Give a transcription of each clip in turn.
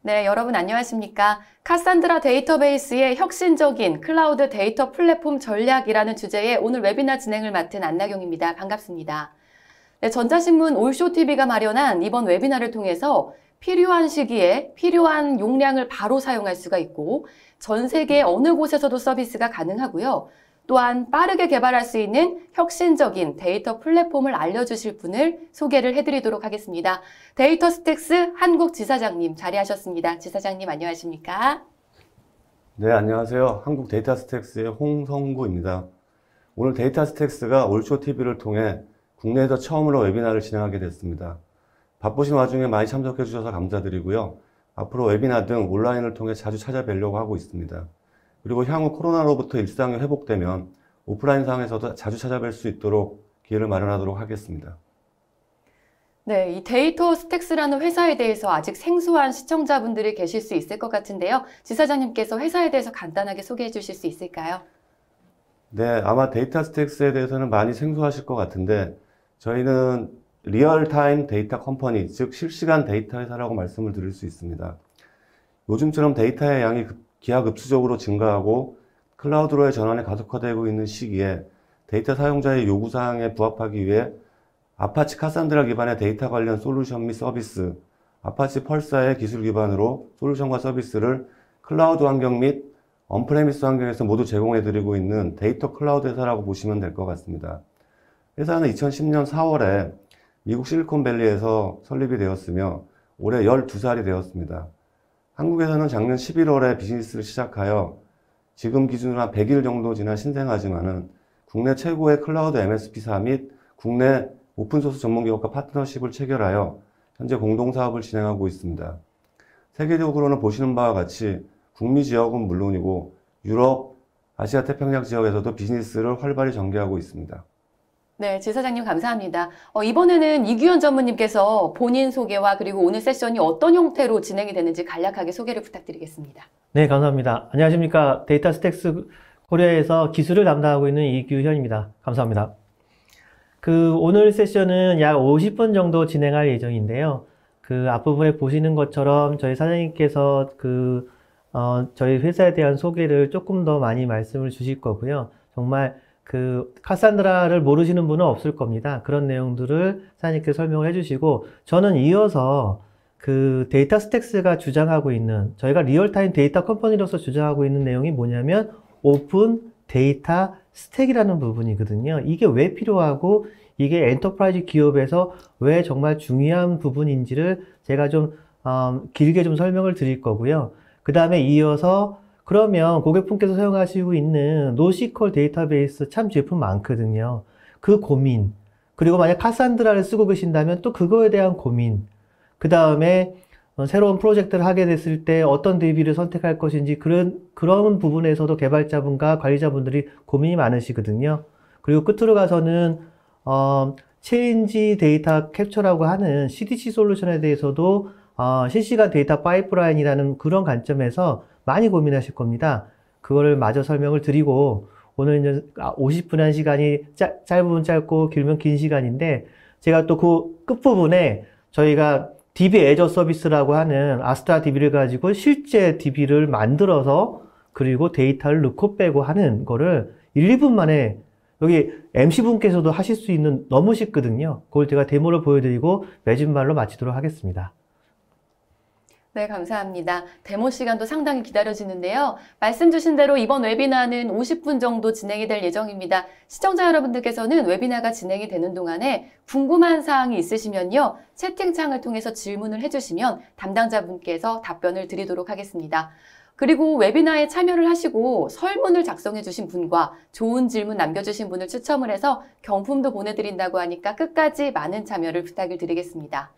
네, 여러분 안녕하십니까? 카산드라 데이터베이스의 혁신적인 클라우드 데이터 플랫폼 전략이라는 주제의 오늘 웨비나 진행을 맡은 안나경입니다. 반갑습니다. 네, 전자신문 올쇼TV가 마련한 이번 웨비나를 통해서 필요한 시기에 필요한 용량을 바로 사용할 수가 있고 전 세계 어느 곳에서도 서비스가 가능하고요. 또한 빠르게 개발할 수 있는 혁신적인 데이터 플랫폼을 알려주실 분을 소개를 해드리도록 하겠습니다. 데이터 스택스 한국 지사장님 자리하셨습니다. 지사장님 안녕하십니까? 네, 안녕하세요. 한국 데이터 스택스의 홍성구입니다. 오늘 데이터 스택스가 올쇼TV를 통해 국내에서 처음으로 웨비나를 진행하게 됐습니다. 바쁘신 와중에 많이 참석해 주셔서 감사드리고요. 앞으로 웨비나 등 온라인을 통해 자주 찾아뵈려고 하고 있습니다. 그리고 향후 코로나로부터 일상이 회복되면 오프라인 상에서도 자주 찾아뵐 수 있도록 기회를 마련하도록 하겠습니다. 네, 이 데이터 스택스라는 회사에 대해서 아직 생소한 시청자분들이 계실 수 있을 것 같은데요. 지사장님께서 회사에 대해서 간단하게 소개해 주실 수 있을까요? 네, 아마 데이터 스택스에 대해서는 많이 생소하실 것 같은데 저희는 리얼타임 데이터 컴퍼니, 즉 실시간 데이터 회사라고 말씀을 드릴 수 있습니다. 요즘처럼 데이터의 양이 기하급수적으로 증가하고 클라우드로의 전환이 가속화되고 있는 시기에 데이터 사용자의 요구사항에 부합하기 위해 아파치 카산드라 기반의 데이터 관련 솔루션 및 서비스, 아파치 펄사의 기술 기반으로 솔루션과 서비스를 클라우드 환경 및 언프레미스 환경에서 모두 제공해드리고 있는 데이터 클라우드 회사라고 보시면 될 것 같습니다. 회사는 2010년 4월에 미국 실리콘밸리에서 설립이 되었으며 올해 12살이 되었습니다. 한국에서는 작년 11월에 비즈니스를 시작하여 지금 기준으로 한 100일 정도 지난 신생아지만은 국내 최고의 클라우드 MSP사 및 국내 오픈소스 전문기업과 파트너십을 체결하여 현재 공동사업을 진행하고 있습니다. 세계적으로는 보시는 바와 같이 북미 지역은 물론이고 유럽, 아시아 태평양 지역에서도 비즈니스를 활발히 전개하고 있습니다. 네, 지사장님 감사합니다. 이번에는 이규현 전무님께서 본인 소개와 그리고 오늘 세션이 어떤 형태로 진행이 되는지 간략하게 소개를 부탁드리겠습니다. 네, 감사합니다. 안녕하십니까. 데이터 스택스 코리아에서 기술을 담당하고 있는 이규현입니다. 감사합니다. 오늘 세션은 약 50분 정도 진행할 예정인데요. 앞부분에 보시는 것처럼 저희 사장님께서 저희 회사에 대한 소개를 조금 더 많이 말씀을 주실 거고요. 정말 카산드라를 모르시는 분은 없을 겁니다. 그런 내용들을 사장님께서 설명을 해주시고, 저는 이어서 데이터 스택스가 주장하고 있는, 저희가 리얼타임 데이터 컴퍼니로서 주장하고 있는 내용이 뭐냐면 오픈 데이터 스택이라는 부분이거든요. 이게 왜 필요하고 이게 엔터프라이즈 기업에서 왜 정말 중요한 부분인지를 제가 좀 길게 좀 설명을 드릴 거고요. 그 다음에 이어서 그러면 고객분께서 사용하시고 있는 노시퀄 데이터베이스 참 제품 많거든요. 그 고민, 그리고 만약 카산드라를 쓰고 계신다면 또 그거에 대한 고민, 그 다음에 새로운 프로젝트를 하게 됐을 때 어떤 DB를 선택할 것인지 그런 부분에서도 개발자분과 관리자분들이 고민이 많으시거든요. 그리고 끝으로 가서는 체인지 데이터 캡처라고 하는 CDC 솔루션에 대해서도 실시간 데이터 파이프라인이라는 그런 관점에서 많이 고민하실 겁니다. 그거를 마저 설명을 드리고, 오늘 이제 50분의 한 시간이 짧으면 짧고 길면 긴 시간인데, 제가 또 그 끝부분에 저희가 DB 애저 서비스라고 하는 아스트라 DB를 가지고 실제 DB를 만들어서 그리고 데이터를 넣고 빼고 하는 거를 1, 2분 만에 여기 MC분께서도 하실 수 있는 너무 쉽거든요. 그걸 제가 데모를 보여드리고 매진말로 마치도록 하겠습니다. 네, 감사합니다. 데모 시간도 상당히 기다려지는데요. 말씀 주신 대로 이번 웨비나는 50분 정도 진행이 될 예정입니다. 시청자 여러분들께서는 웨비나가 진행이 되는 동안에 궁금한 사항이 있으시면요. 채팅창을 통해서 질문을 해주시면 담당자분께서 답변을 드리도록 하겠습니다. 그리고 웨비나에 참여를 하시고 설문을 작성해 주신 분과 좋은 질문 남겨주신 분을 추첨을 해서 경품도 보내드린다고 하니까 끝까지 많은 참여를 부탁을 드리겠습니다.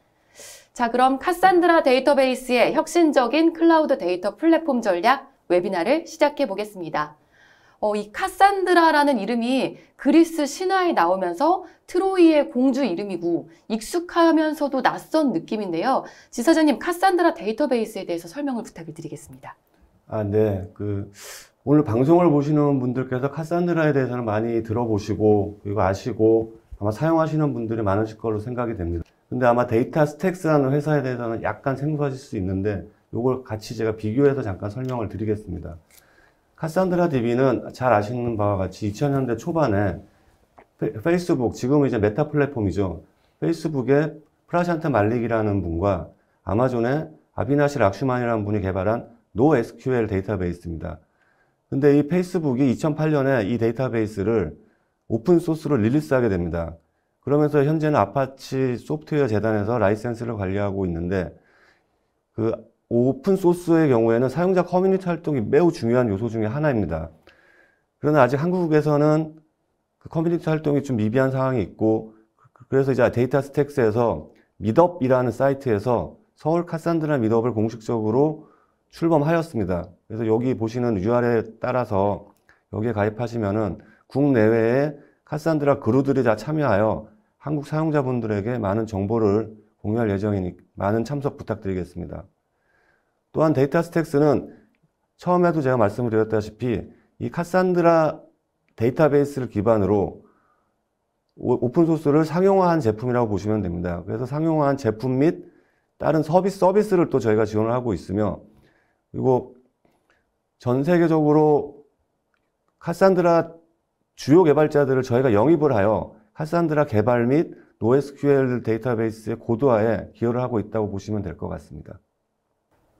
자, 그럼 카산드라 데이터베이스의 혁신적인 클라우드 데이터 플랫폼 전략 웨비나를 시작해 보겠습니다. 이 카산드라라는 이름이 그리스 신화에 나오면서 트로이의 공주 이름이고 익숙하면서도 낯선 느낌인데요. 지사장님, 카산드라 데이터베이스에 대해서 설명을 부탁을 드리겠습니다. 네. 오늘 방송을 보시는 분들께서 카산드라에 대해서는 많이 들어보시고, 그리고 아시고, 아마 사용하시는 분들이 많으실 걸로 생각이 됩니다. 근데 아마 데이터 스택스라는 회사에 대해서는 약간 생소하실 수 있는데, 요걸 같이 제가 비교해서 잠깐 설명을 드리겠습니다. 카산드라 DB는 잘 아시는 바와 같이 2000년대 초반에 페이스북, 지금은 이제 메타 플랫폼이죠. 페이스북의 프라샨트 말릭이라는 분과 아마존의 아비나시 락슈만이라는 분이 개발한 NoSQL 데이터베이스입니다. 근데 이 페이스북이 2008년에 이 데이터베이스를 오픈소스로 릴리스하게 됩니다. 그러면서 현재는 아파치 소프트웨어 재단에서 라이센스를 관리하고 있는데, 그 오픈소스의 경우에는 사용자 커뮤니티 활동이 매우 중요한 요소 중에 하나입니다. 그러나 아직 한국에서는 그 커뮤니티 활동이 좀 미비한 상황이 있고, 그래서 이제 데이터 스택스에서 미덥이라는 사이트에서 서울 카산드라 미덥을 공식적으로 출범하였습니다. 그래서 여기 보시는 URL에 따라서 여기에 가입하시면은 국내외에 카산드라 그루들이 다 참여하여 한국 사용자분들에게 많은 정보를 공유할 예정이니 많은 참석 부탁드리겠습니다. 또한 데이터 스택스는 처음에도 제가 말씀을 드렸다시피 이 카산드라 데이터베이스를 기반으로 오픈소스를 상용화한 제품이라고 보시면 됩니다. 그래서 상용화한 제품 및 다른 서비스를 또 저희가 지원을 하고 있으며, 그리고 전 세계적으로 카산드라 주요 개발자들을 저희가 영입을 하여 카산드라 개발 및 NoSQL 데이터베이스의 고도화에 기여를 하고 있다고 보시면 될 것 같습니다.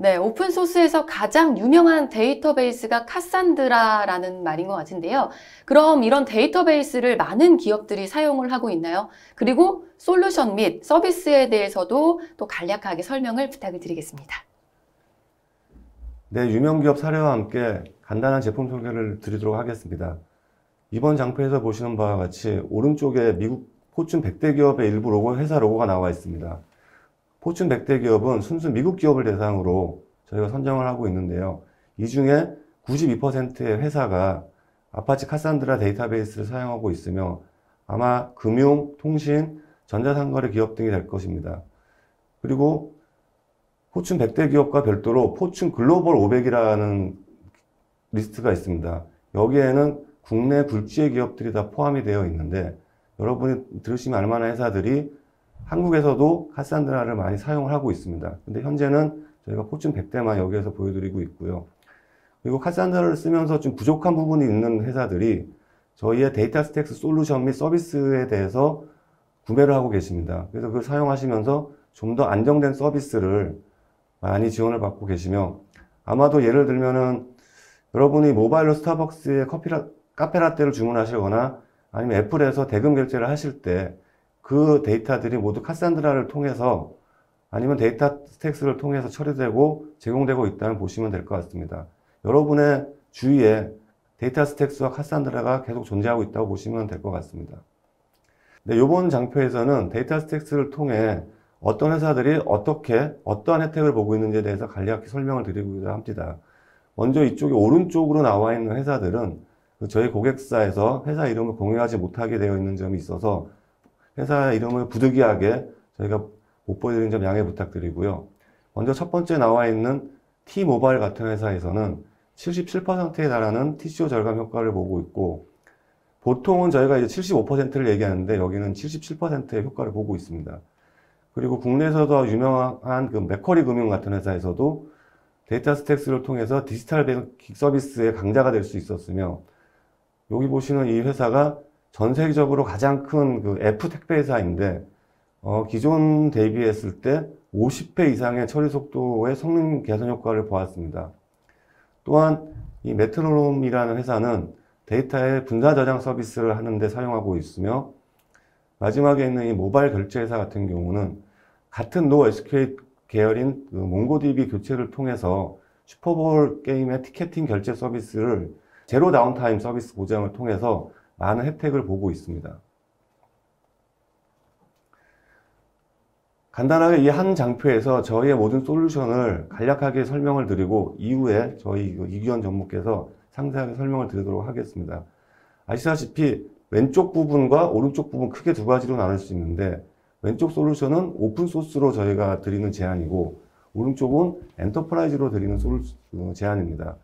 네, 오픈소스에서 가장 유명한 데이터베이스가 카산드라라는 말인 것 같은데요. 그럼 이런 데이터베이스를 많은 기업들이 사용을 하고 있나요? 그리고 솔루션 및 서비스에 대해서도 또 간략하게 설명을 부탁을 드리겠습니다. 네, 유명 기업 사례와 함께 간단한 제품 소개를 드리도록 하겠습니다. 이번 장표에서 보시는 바와 같이 오른쪽에 미국 포춘 100대 기업의 일부 로고, 회사 로고가 나와 있습니다. 포춘 100대 기업은 순수 미국 기업을 대상으로 저희가 선정을 하고 있는데요. 이 중에 92%의 회사가 아파치 카산드라 데이터베이스를 사용하고 있으며 아마 금융, 통신, 전자상거래 기업 등이 될 것입니다. 그리고 포춘 100대 기업과 별도로 포춘 글로벌 500이라는 리스트가 있습니다. 여기에는 국내 굴지의 기업들이 다 포함이 되어 있는데, 여러분이 들으시면 알만한 회사들이 한국에서도 카산드라를 많이 사용을 하고 있습니다. 근데 현재는 저희가 포춘 100대만 여기에서 보여드리고 있고요. 그리고 카산드라를 쓰면서 좀 부족한 부분이 있는 회사들이 저희의 데이터 스택스 솔루션 및 서비스에 대해서 구매를 하고 계십니다. 그래서 그걸 사용하시면서 좀 더 안정된 서비스를 많이 지원을 받고 계시며, 아마도 예를 들면은 여러분이 모바일로 스타벅스에 카페라떼를 주문하시거나 아니면 애플에서 대금 결제를 하실 때 그 데이터들이 모두 카산드라를 통해서 아니면 데이터 스택스를 통해서 처리되고 제공되고 있다는 보시면 될 것 같습니다. 여러분의 주위에 데이터 스택스와 카산드라가 계속 존재하고 있다고 보시면 될 것 같습니다. 네, 이번 장표에서는 데이터 스택스를 통해 어떤 회사들이 어떠한 혜택을 보고 있는지에 대해서 간략히 설명을 드리고자 합니다. 먼저 이쪽에 오른쪽으로 나와 있는 회사들은 저희 고객사에서 회사 이름을 공유하지 못하게 되어 있는 점이 있어서 회사 이름을 부득이하게 저희가 못 보여드린 점 양해 부탁드리고요. 먼저 첫 번째 나와 있는 T모바일 같은 회사에서는 77%에 달하는 TCO 절감 효과를 보고 있고, 보통은 저희가 이제 75%를 얘기하는데 여기는 77%의 효과를 보고 있습니다. 그리고 국내에서도 유명한 그 맥쿼리 금융 같은 회사에서도 데이터 스택스를 통해서 디지털 뱅킹 서비스의 강자가 될 수 있었으며, 여기 보시는 이 회사가 전 세계적으로 가장 큰 그 F 택배 회사인데, 기존 대비했을 때 50배 이상의 처리 속도의 성능 개선 효과를 보았습니다. 또한 이 메트로놈이라는 회사는 데이터의 분산 저장 서비스를 하는데 사용하고 있으며, 마지막에 있는 이 모바일 결제 회사 같은 경우는 같은 NoSQL 계열인 그 몽고DB 교체를 통해서 슈퍼볼 게임의 티켓팅 결제 서비스를 제로 다운타임 서비스 보장을 통해서 많은 혜택을 보고 있습니다. 간단하게 이 한 장표에서 저희의 모든 솔루션을 간략하게 설명을 드리고 이후에 저희 이규현 전무께서 상세하게 설명을 드리도록 하겠습니다. 아시다시피 왼쪽 부분과 오른쪽 부분 크게 두 가지로 나눌 수 있는데, 왼쪽 솔루션은 오픈소스로 저희가 드리는 제안이고, 오른쪽은 엔터프라이즈로 드리는 제안입니다.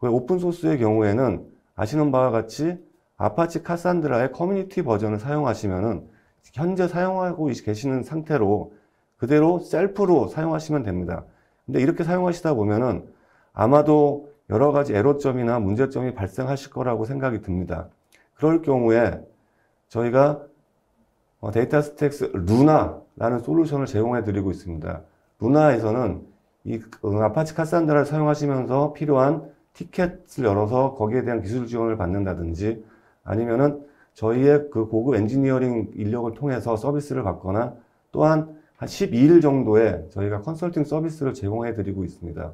오픈소스의 경우에는 아시는 바와 같이 아파치 카산드라의 커뮤니티 버전을 사용하시면은 현재 사용하고 계시는 상태로 그대로 셀프로 사용하시면 됩니다. 근데 이렇게 사용하시다 보면은 아마도 여러 가지 에러점이나 문제점이 발생하실 거라고 생각이 듭니다. 그럴 경우에 저희가 데이터 스택스 루나라는 솔루션을 제공해 드리고 있습니다. 루나에서는 이 아파치 카산드라를 사용하시면서 필요한 티켓을 열어서 거기에 대한 기술 지원을 받는다든지 아니면은 저희의 그 고급 엔지니어링 인력을 통해서 서비스를 받거나 또한 한 12일 정도의 저희가 컨설팅 서비스를 제공해 드리고 있습니다.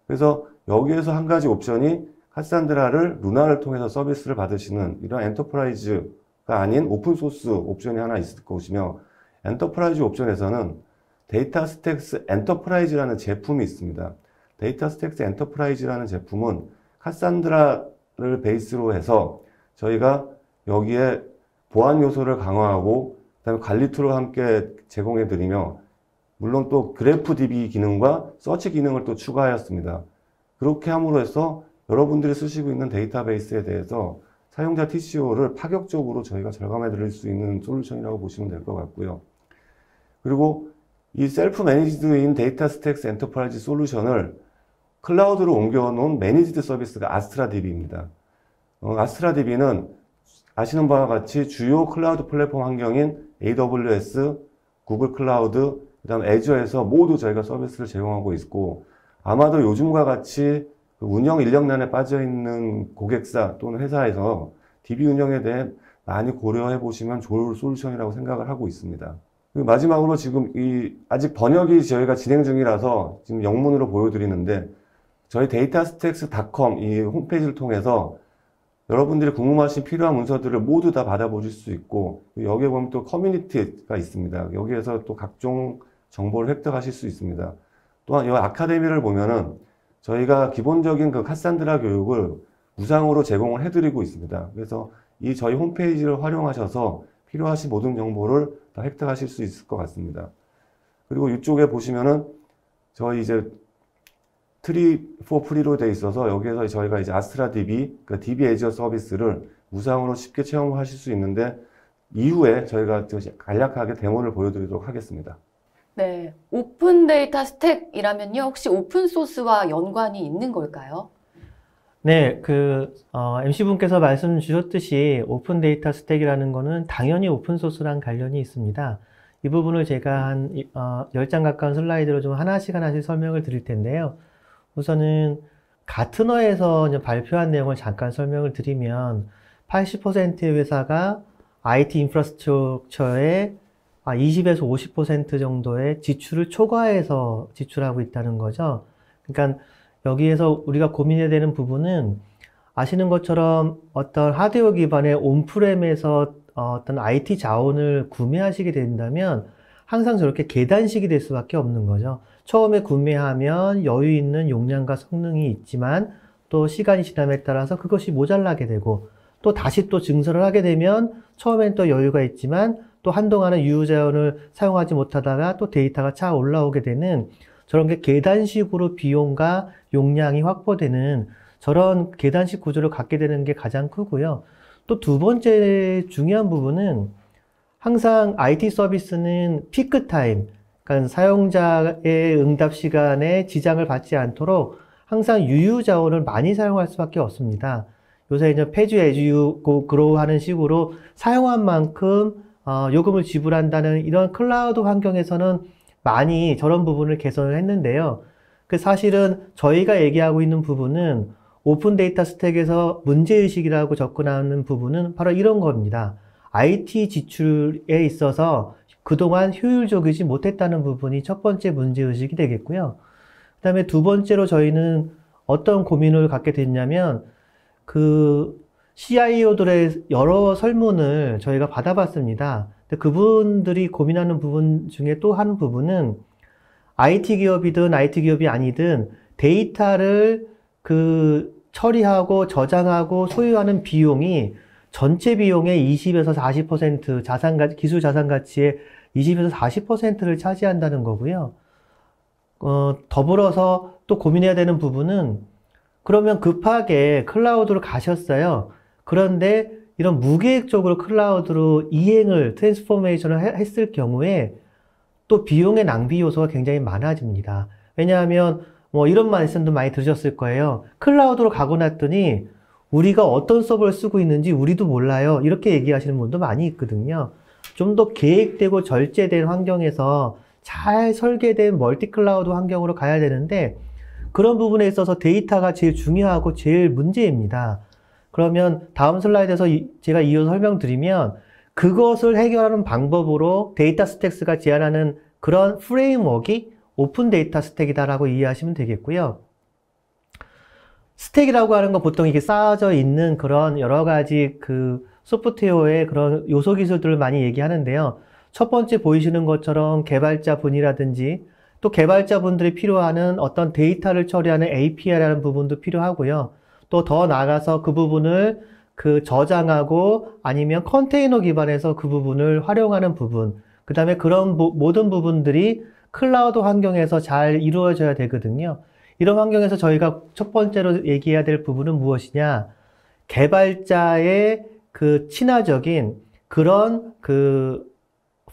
그래서 여기에서 한 가지 옵션이 카산드라를 루나를 통해서 서비스를 받으시는 이런 엔터프라이즈가 아닌 오픈소스 옵션이 하나 있을 것이며, 엔터프라이즈 옵션에서는 데이터 스택스 엔터프라이즈라는 제품이 있습니다. 데이터 스택스 엔터프라이즈라는 제품은 카산드라를 베이스로 해서 저희가 여기에 보안 요소를 강화하고 그다음에 관리 툴을 함께 제공해 드리며, 물론 또 그래프DB 기능과 서치 기능을 또 추가하였습니다. 그렇게 함으로 해서 여러분들이 쓰시고 있는 데이터베이스에 대해서 사용자 TCO를 파격적으로 저희가 절감해 드릴 수 있는 솔루션이라고 보시면 될 것 같고요. 그리고 이 셀프 매니지드인 데이터 스택스 엔터프라이즈 솔루션을 클라우드로 옮겨 놓은 매니지드 서비스가 아스트라DB입니다. 아스트라DB는 아시는 바와 같이 주요 클라우드 플랫폼 환경인 AWS, 구글 클라우드, 그다음 애저에서 모두 저희가 서비스를 제공하고 있고, 아마도 요즘과 같이 운영 인력난에 빠져 있는 고객사 또는 회사에서 DB 운영에 대해 많이 고려해 보시면 좋을 솔루션이라고 생각을 하고 있습니다. 그리고 마지막으로 지금 아직 번역이 저희가 진행 중이라서 지금 영문으로 보여드리는데, 저희 데이터스택스.com 이 홈페이지를 통해서 여러분들이 궁금하신 필요한 문서들을 모두 다 받아보실 수 있고, 여기에 보면 또 커뮤니티가 있습니다. 여기에서 또 각종 정보를 획득하실 수 있습니다. 또한 이 아카데미를 보면은 저희가 기본적인 그 카산드라 교육을 무상으로 제공을 해드리고 있습니다. 그래서 이 저희 홈페이지를 활용하셔서 필요하신 모든 정보를 다 획득하실 수 있을 것 같습니다. 그리고 이쪽에 보시면은 저희 이제 트리 포 프리로 되어 있어서 여기에서 저희가 이제 아스트라DB, 그러니까 DB 애저 서비스를 무상으로 쉽게 체험하실 수 있는데, 이후에 저희가 간략하게 데모를 보여드리도록 하겠습니다. 네, 오픈 데이터 스택이라면요, 혹시 오픈 소스와 연관이 있는 걸까요? 네, MC분께서 말씀 주셨듯이 오픈 데이터 스택이라는 거는 당연히 오픈 소스랑 관련이 있습니다. 이 부분을 제가 한 10장 가까운 슬라이드로 좀 하나씩 설명을 드릴 텐데요. 우선은 가트너에서 발표한 내용을 잠깐 설명을 드리면 80%의 회사가 IT 인프라스트럭처에 20에서 50% 정도의 지출을 초과해서 지출하고 있다는 거죠. 그러니까 여기에서 우리가 고민해야 되는 부분은, 아시는 것처럼 어떤 하드웨어 기반의 온프렘에서 어떤 IT 자원을 구매하시게 된다면 항상 저렇게 계단식이 될 수밖에 없는 거죠. 처음에 구매하면 여유 있는 용량과 성능이 있지만 또 시간이 지남에 따라서 그것이 모자라게 되고, 또 다시 또 증설을 하게 되면 처음엔 또 여유가 있지만 또 한동안은 유효 자원을 사용하지 못하다가 또 데이터가 차 올라오게 되는, 저런 게 계단식으로 비용과 용량이 확보되는 저런 계단식 구조를 갖게 되는 게 가장 크고요. 또 두 번째 중요한 부분은, 항상 IT 서비스는 피크 타임, 그러니까 사용자의 응답 시간에 지장을 받지 않도록 항상 유유 자원을 많이 사용할 수밖에 없습니다. 요새 이제 Pay as you grow 하는 식으로 사용한 만큼 요금을 지불한다는 이런 클라우드 환경에서는 많이 저런 부분을 개선을 했는데요. 그 사실은 저희가 얘기하고 있는 부분은 오픈 데이터 스택에서 문제의식이라고 접근하는 부분은 바로 이런 겁니다. IT 지출에 있어서 그동안 효율적이지 못했다는 부분이 첫 번째 문제의식이 되겠고요. 그 다음에 두 번째로 저희는 어떤 고민을 갖게 됐냐면, CIO들의 여러 설문을 저희가 받아봤습니다. 근데 그분들이 고민하는 부분 중에 또 한 부분은, IT 기업이든 IT 기업이 아니든 데이터를 처리하고 저장하고 소유하는 비용이 전체 비용의 20에서 40% 기술 자산 가치의 20에서 40%를 차지한다는 거고요. 더불어서 또 고민해야 되는 부분은, 그러면 급하게 클라우드로 가셨어요. 그런데 이런 무계획적으로 클라우드로 트랜스포메이션을 했을 경우에 또 비용의 낭비 요소가 굉장히 많아집니다. 왜냐하면 뭐 이런 말씀도 많이 들으셨을 거예요. 클라우드로 가고 났더니 우리가 어떤 서버를 쓰고 있는지 우리도 몰라요. 이렇게 얘기하시는 분도 많이 있거든요. 좀 더 계획되고 절제된 환경에서 잘 설계된 멀티 클라우드 환경으로 가야 되는데 그런 부분에 있어서 데이터가 제일 중요하고 제일 문제입니다. 그러면 다음 슬라이드에서 제가 이어서 설명드리면 그것을 해결하는 방법으로 데이터 스택스가 제안하는 그런 프레임워크가 오픈 데이터 스택이다라고 이해하시면 되겠고요. 스택이라고 하는 건 보통 이게 쌓아져 있는 그런 여러 가지 그 소프트웨어의 그런 요소 기술들을 많이 얘기하는데요. 첫 번째 보이시는 것처럼 개발자분이라든지 또 개발자분들이 필요하는 어떤 데이터를 처리하는 API라는 부분도 필요하고요. 또 더 나아가서 그 부분을 그 저장하고 아니면 컨테이너 기반에서 그 부분을 활용하는 부분, 그 다음에 그런 모든 부분들이 클라우드 환경에서 잘 이루어져야 되거든요. 이런 환경에서 저희가 첫 번째로 얘기해야 될 부분은 무엇이냐? 개발자의 그 친화적인 그런 그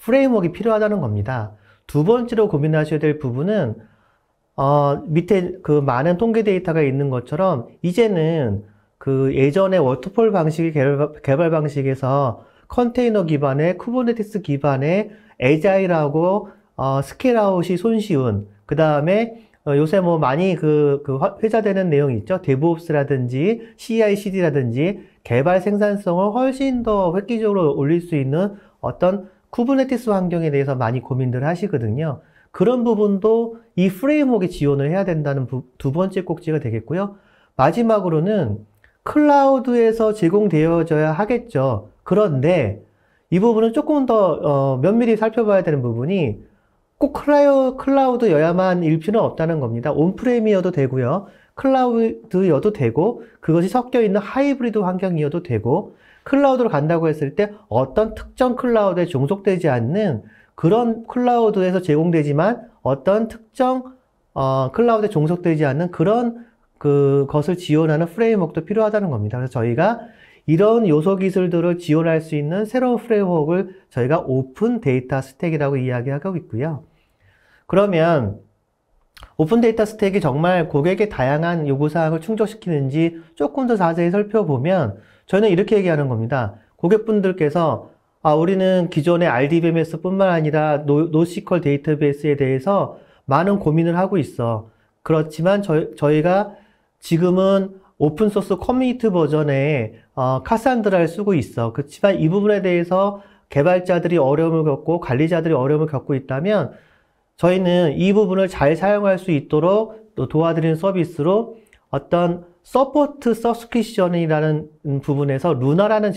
프레임워크가 필요하다는 겁니다. 두 번째로 고민하셔야 될 부분은 밑에 그 많은 통계 데이터가 있는 것처럼 이제는 그 예전에 워터폴 방식의 개발 방식에서 컨테이너 기반의 쿠버네티스 기반의 애자일하고 스케일아웃이 손쉬운, 그 다음에 요새 뭐 많이 회자되는 내용이 있죠. 데브옵스라든지 CI/CD라든지 개발 생산성을 훨씬 더 획기적으로 올릴 수 있는 어떤 쿠버네티스 환경에 대해서 많이 고민들 하시거든요. 그런 부분도 이 프레임워크에 지원을 해야 된다는 두 번째 꼭지가 되겠고요. 마지막으로는 클라우드에서 제공되어져야 하겠죠. 그런데 이 부분은 조금 더 면밀히 살펴봐야 되는 부분이 꼭 클라우드여야만 일 필요는 없다는 겁니다. 온프레미어도 되고요. 클라우드여도 되고 그것이 섞여 있는 하이브리드 환경이어도 되고 클라우드로 간다고 했을 때 어떤 특정 클라우드에 종속되지 않는 그런 클라우드에서 제공되지만 어떤 특정 클라우드에 종속되지 않는 그런 것을 지원하는 프레임워크도 필요하다는 겁니다. 그래서 저희가 이런 요소 기술들을 지원할 수 있는 새로운 프레임워크를 저희가 오픈 데이터 스택이라고 이야기하고 있고요. 그러면 오픈 데이터 스택이 정말 고객의 다양한 요구사항을 충족시키는지 조금 더 자세히 살펴보면 저희는 이렇게 얘기하는 겁니다. 고객분들께서 우리는 기존의 RDBMS 뿐만 아니라 노시퀄 데이터베이스에 대해서 많은 고민을 하고 있어. 그렇지만 저희가 지금은 오픈소스 커뮤니티 버전의 카산드라를 쓰고 있어. 그렇지만 이 부분에 대해서 개발자들이 어려움을 겪고 관리자들이 어려움을 겪고 있다면 저희는 이 부분을 잘 사용할 수 있도록 또 도와드리는 서비스로 어떤 서포트 서브스크립션이라는 부분에서 루나라는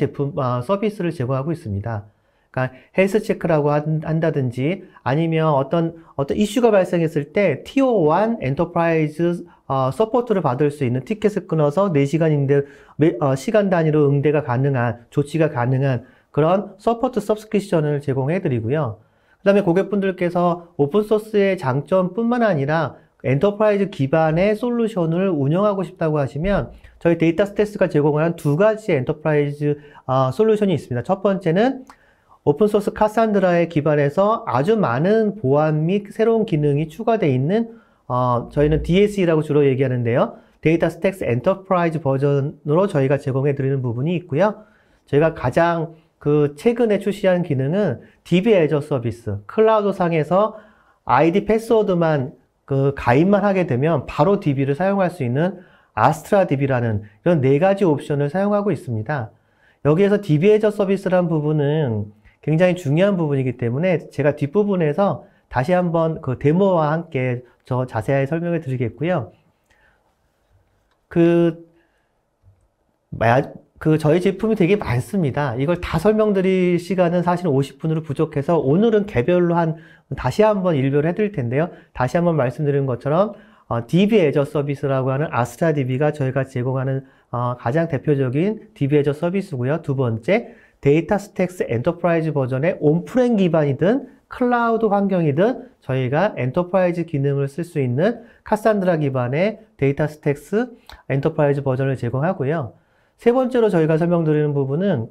서비스를 제공하고 있습니다. 그러니까 헬스 체크라고 한다든지 아니면 어떤 이슈가 발생했을 때 티어 1 엔터프라이즈 서포트를 받을 수 있는 티켓을 끊어서 4시간인데 시간 단위로 응대가 가능한 조치가 가능한 그런 서포트 서브스크립션을 제공해 드리고요. 그 다음에 고객분들께서 오픈소스의 장점뿐만 아니라 엔터프라이즈 기반의 솔루션을 운영하고 싶다고 하시면 저희 데이터 스택스가 제공하는 두 가지 엔터프라이즈 솔루션이 있습니다. 첫 번째는 오픈소스 카산드라에 기반해서 아주 많은 보안 및 새로운 기능이 추가되어 있는 저희는 DSE라고 주로 얘기하는데요. 데이터 스택스 엔터프라이즈 버전으로 저희가 제공해 드리는 부분이 있고요. 저희가 가장 최근에 출시한 기능은 DB 애저 서비스, 클라우드 상에서 아이디 패스워드만 가입만 하게 되면 바로 DB를 사용할 수 있는 아스트라 DB라는 이런 4가지 옵션을 사용하고 있습니다. 여기에서 DB 애저 서비스라는 부분은 굉장히 중요한 부분이기 때문에 제가 뒷부분에서 다시 한번 데모와 함께 자세하게 설명을 드리겠고요. 저희 제품이 되게 많습니다. 이걸 다 설명드릴 시간은 사실 50분으로 부족해서 오늘은 개별로 다시 한번 일별로 해드릴 텐데요. 다시 한번 말씀드린 것처럼 DB 애저 서비스라고 하는 아스트라 DB가 저희가 제공하는 가장 대표적인 DB 애저 서비스고요. 두 번째, 데이터 스택스 엔터프라이즈 버전의 온프렘 기반이든 클라우드 환경이든 저희가 엔터프라이즈 기능을 쓸 수 있는 카산드라 기반의 데이터 스택스 엔터프라이즈 버전을 제공하고요. 세 번째로 저희가 설명드리는 부분은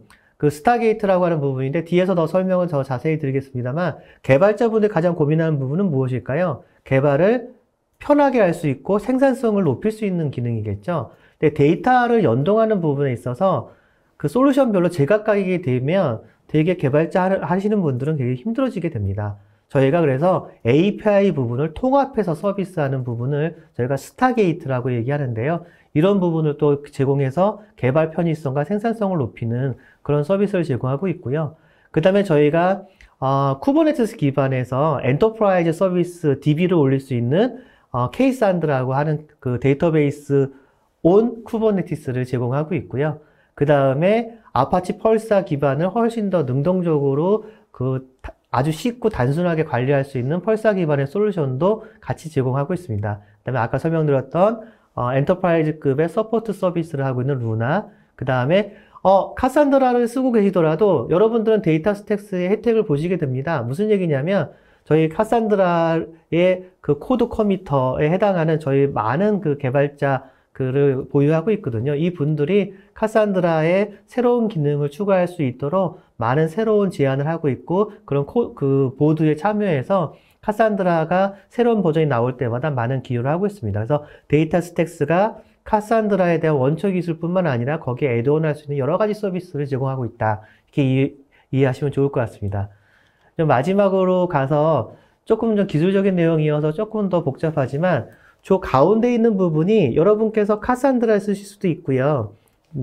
스타게이트라고 하는 부분인데 뒤에서 더 설명을 더 자세히 드리겠습니다만 개발자분들이 가장 고민하는 부분은 무엇일까요? 개발을 편하게 할 수 있고 생산성을 높일 수 있는 기능이겠죠. 근데 데이터를 연동하는 부분에 있어서 그 솔루션별로 제각각이게 되면 되게 개발자 하시는 분들은 되게 힘들어지게 됩니다. 저희가 그래서 API 부분을 통합해서 서비스하는 부분을 저희가 스타게이트라고 얘기하는데요. 이런 부분을 또 제공해서 개발 편의성과 생산성을 높이는 그런 서비스를 제공하고 있고요. 그 다음에 저희가 쿠버네티스 기반에서 엔터프라이즈 서비스 DB를 올릴 수 있는 K산드라고 하는 그 데이터베이스 온 쿠버네티스를 제공하고 있고요. 그 다음에 아파치 펄사 기반을 훨씬 더 능동적으로 아주 쉽고 단순하게 관리할 수 있는 펄사 기반의 솔루션도 같이 제공하고 있습니다. 그 다음에 아까 설명드렸던 엔터프라이즈급의 서포트 서비스를 하고 있는 루나, 그 다음에 카산드라를 쓰고 계시더라도 여러분들은 데이터 스택스의 혜택을 보시게 됩니다. 무슨 얘기냐면 저희 카산드라의 그 코드 커미터에 해당하는 저희 많은 그 개발자 를 보유하고 있거든요. 이 분들이 카산드라에 새로운 기능을 추가할 수 있도록 많은 새로운 제안을 하고 있고 그런 그 보드에 참여해서 카산드라가 새로운 버전이 나올 때마다 많은 기여를 하고 있습니다. 그래서 데이터 스택스가 카산드라에 대한 원초 기술뿐만 아니라 거기에 애드온 할 수 있는 여러 가지 서비스를 제공하고 있다. 이렇게 이해하시면 좋을 것 같습니다. 마지막으로 가서 조금 좀 기술적인 내용이어서 조금 더 복잡하지만 저 가운데 있는 부분이 여러분께서 카산드라를 쓰실 수도 있고요.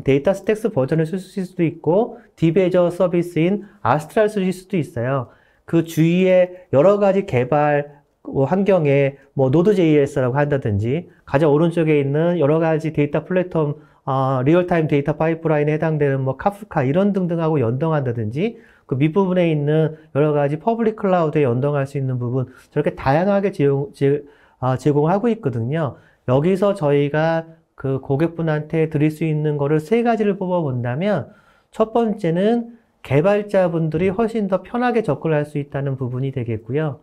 데이터 스택스 버전을 쓰실 수도 있고 딥에저 서비스인 아스트랄 쓰실 수도 있어요. 그 주위에 여러 가지 개발 환경에 노드.js라고 한다든지 가장 오른쪽에 있는 여러 가지 데이터 플랫폼 리얼타임 데이터 파이프라인에 해당되는 카프카 이런 등등하고 연동한다든지 그 밑부분에 있는 여러 가지 퍼블릭 클라우드에 연동할 수 있는 부분 저렇게 다양하게 제공하고 있거든요. 여기서 저희가 그 고객분한테 드릴 수 있는 거를 세 가지를 뽑아본다면 첫 번째는 개발자분들이 훨씬 더 편하게 접근할 수 있다는 부분이 되겠고요.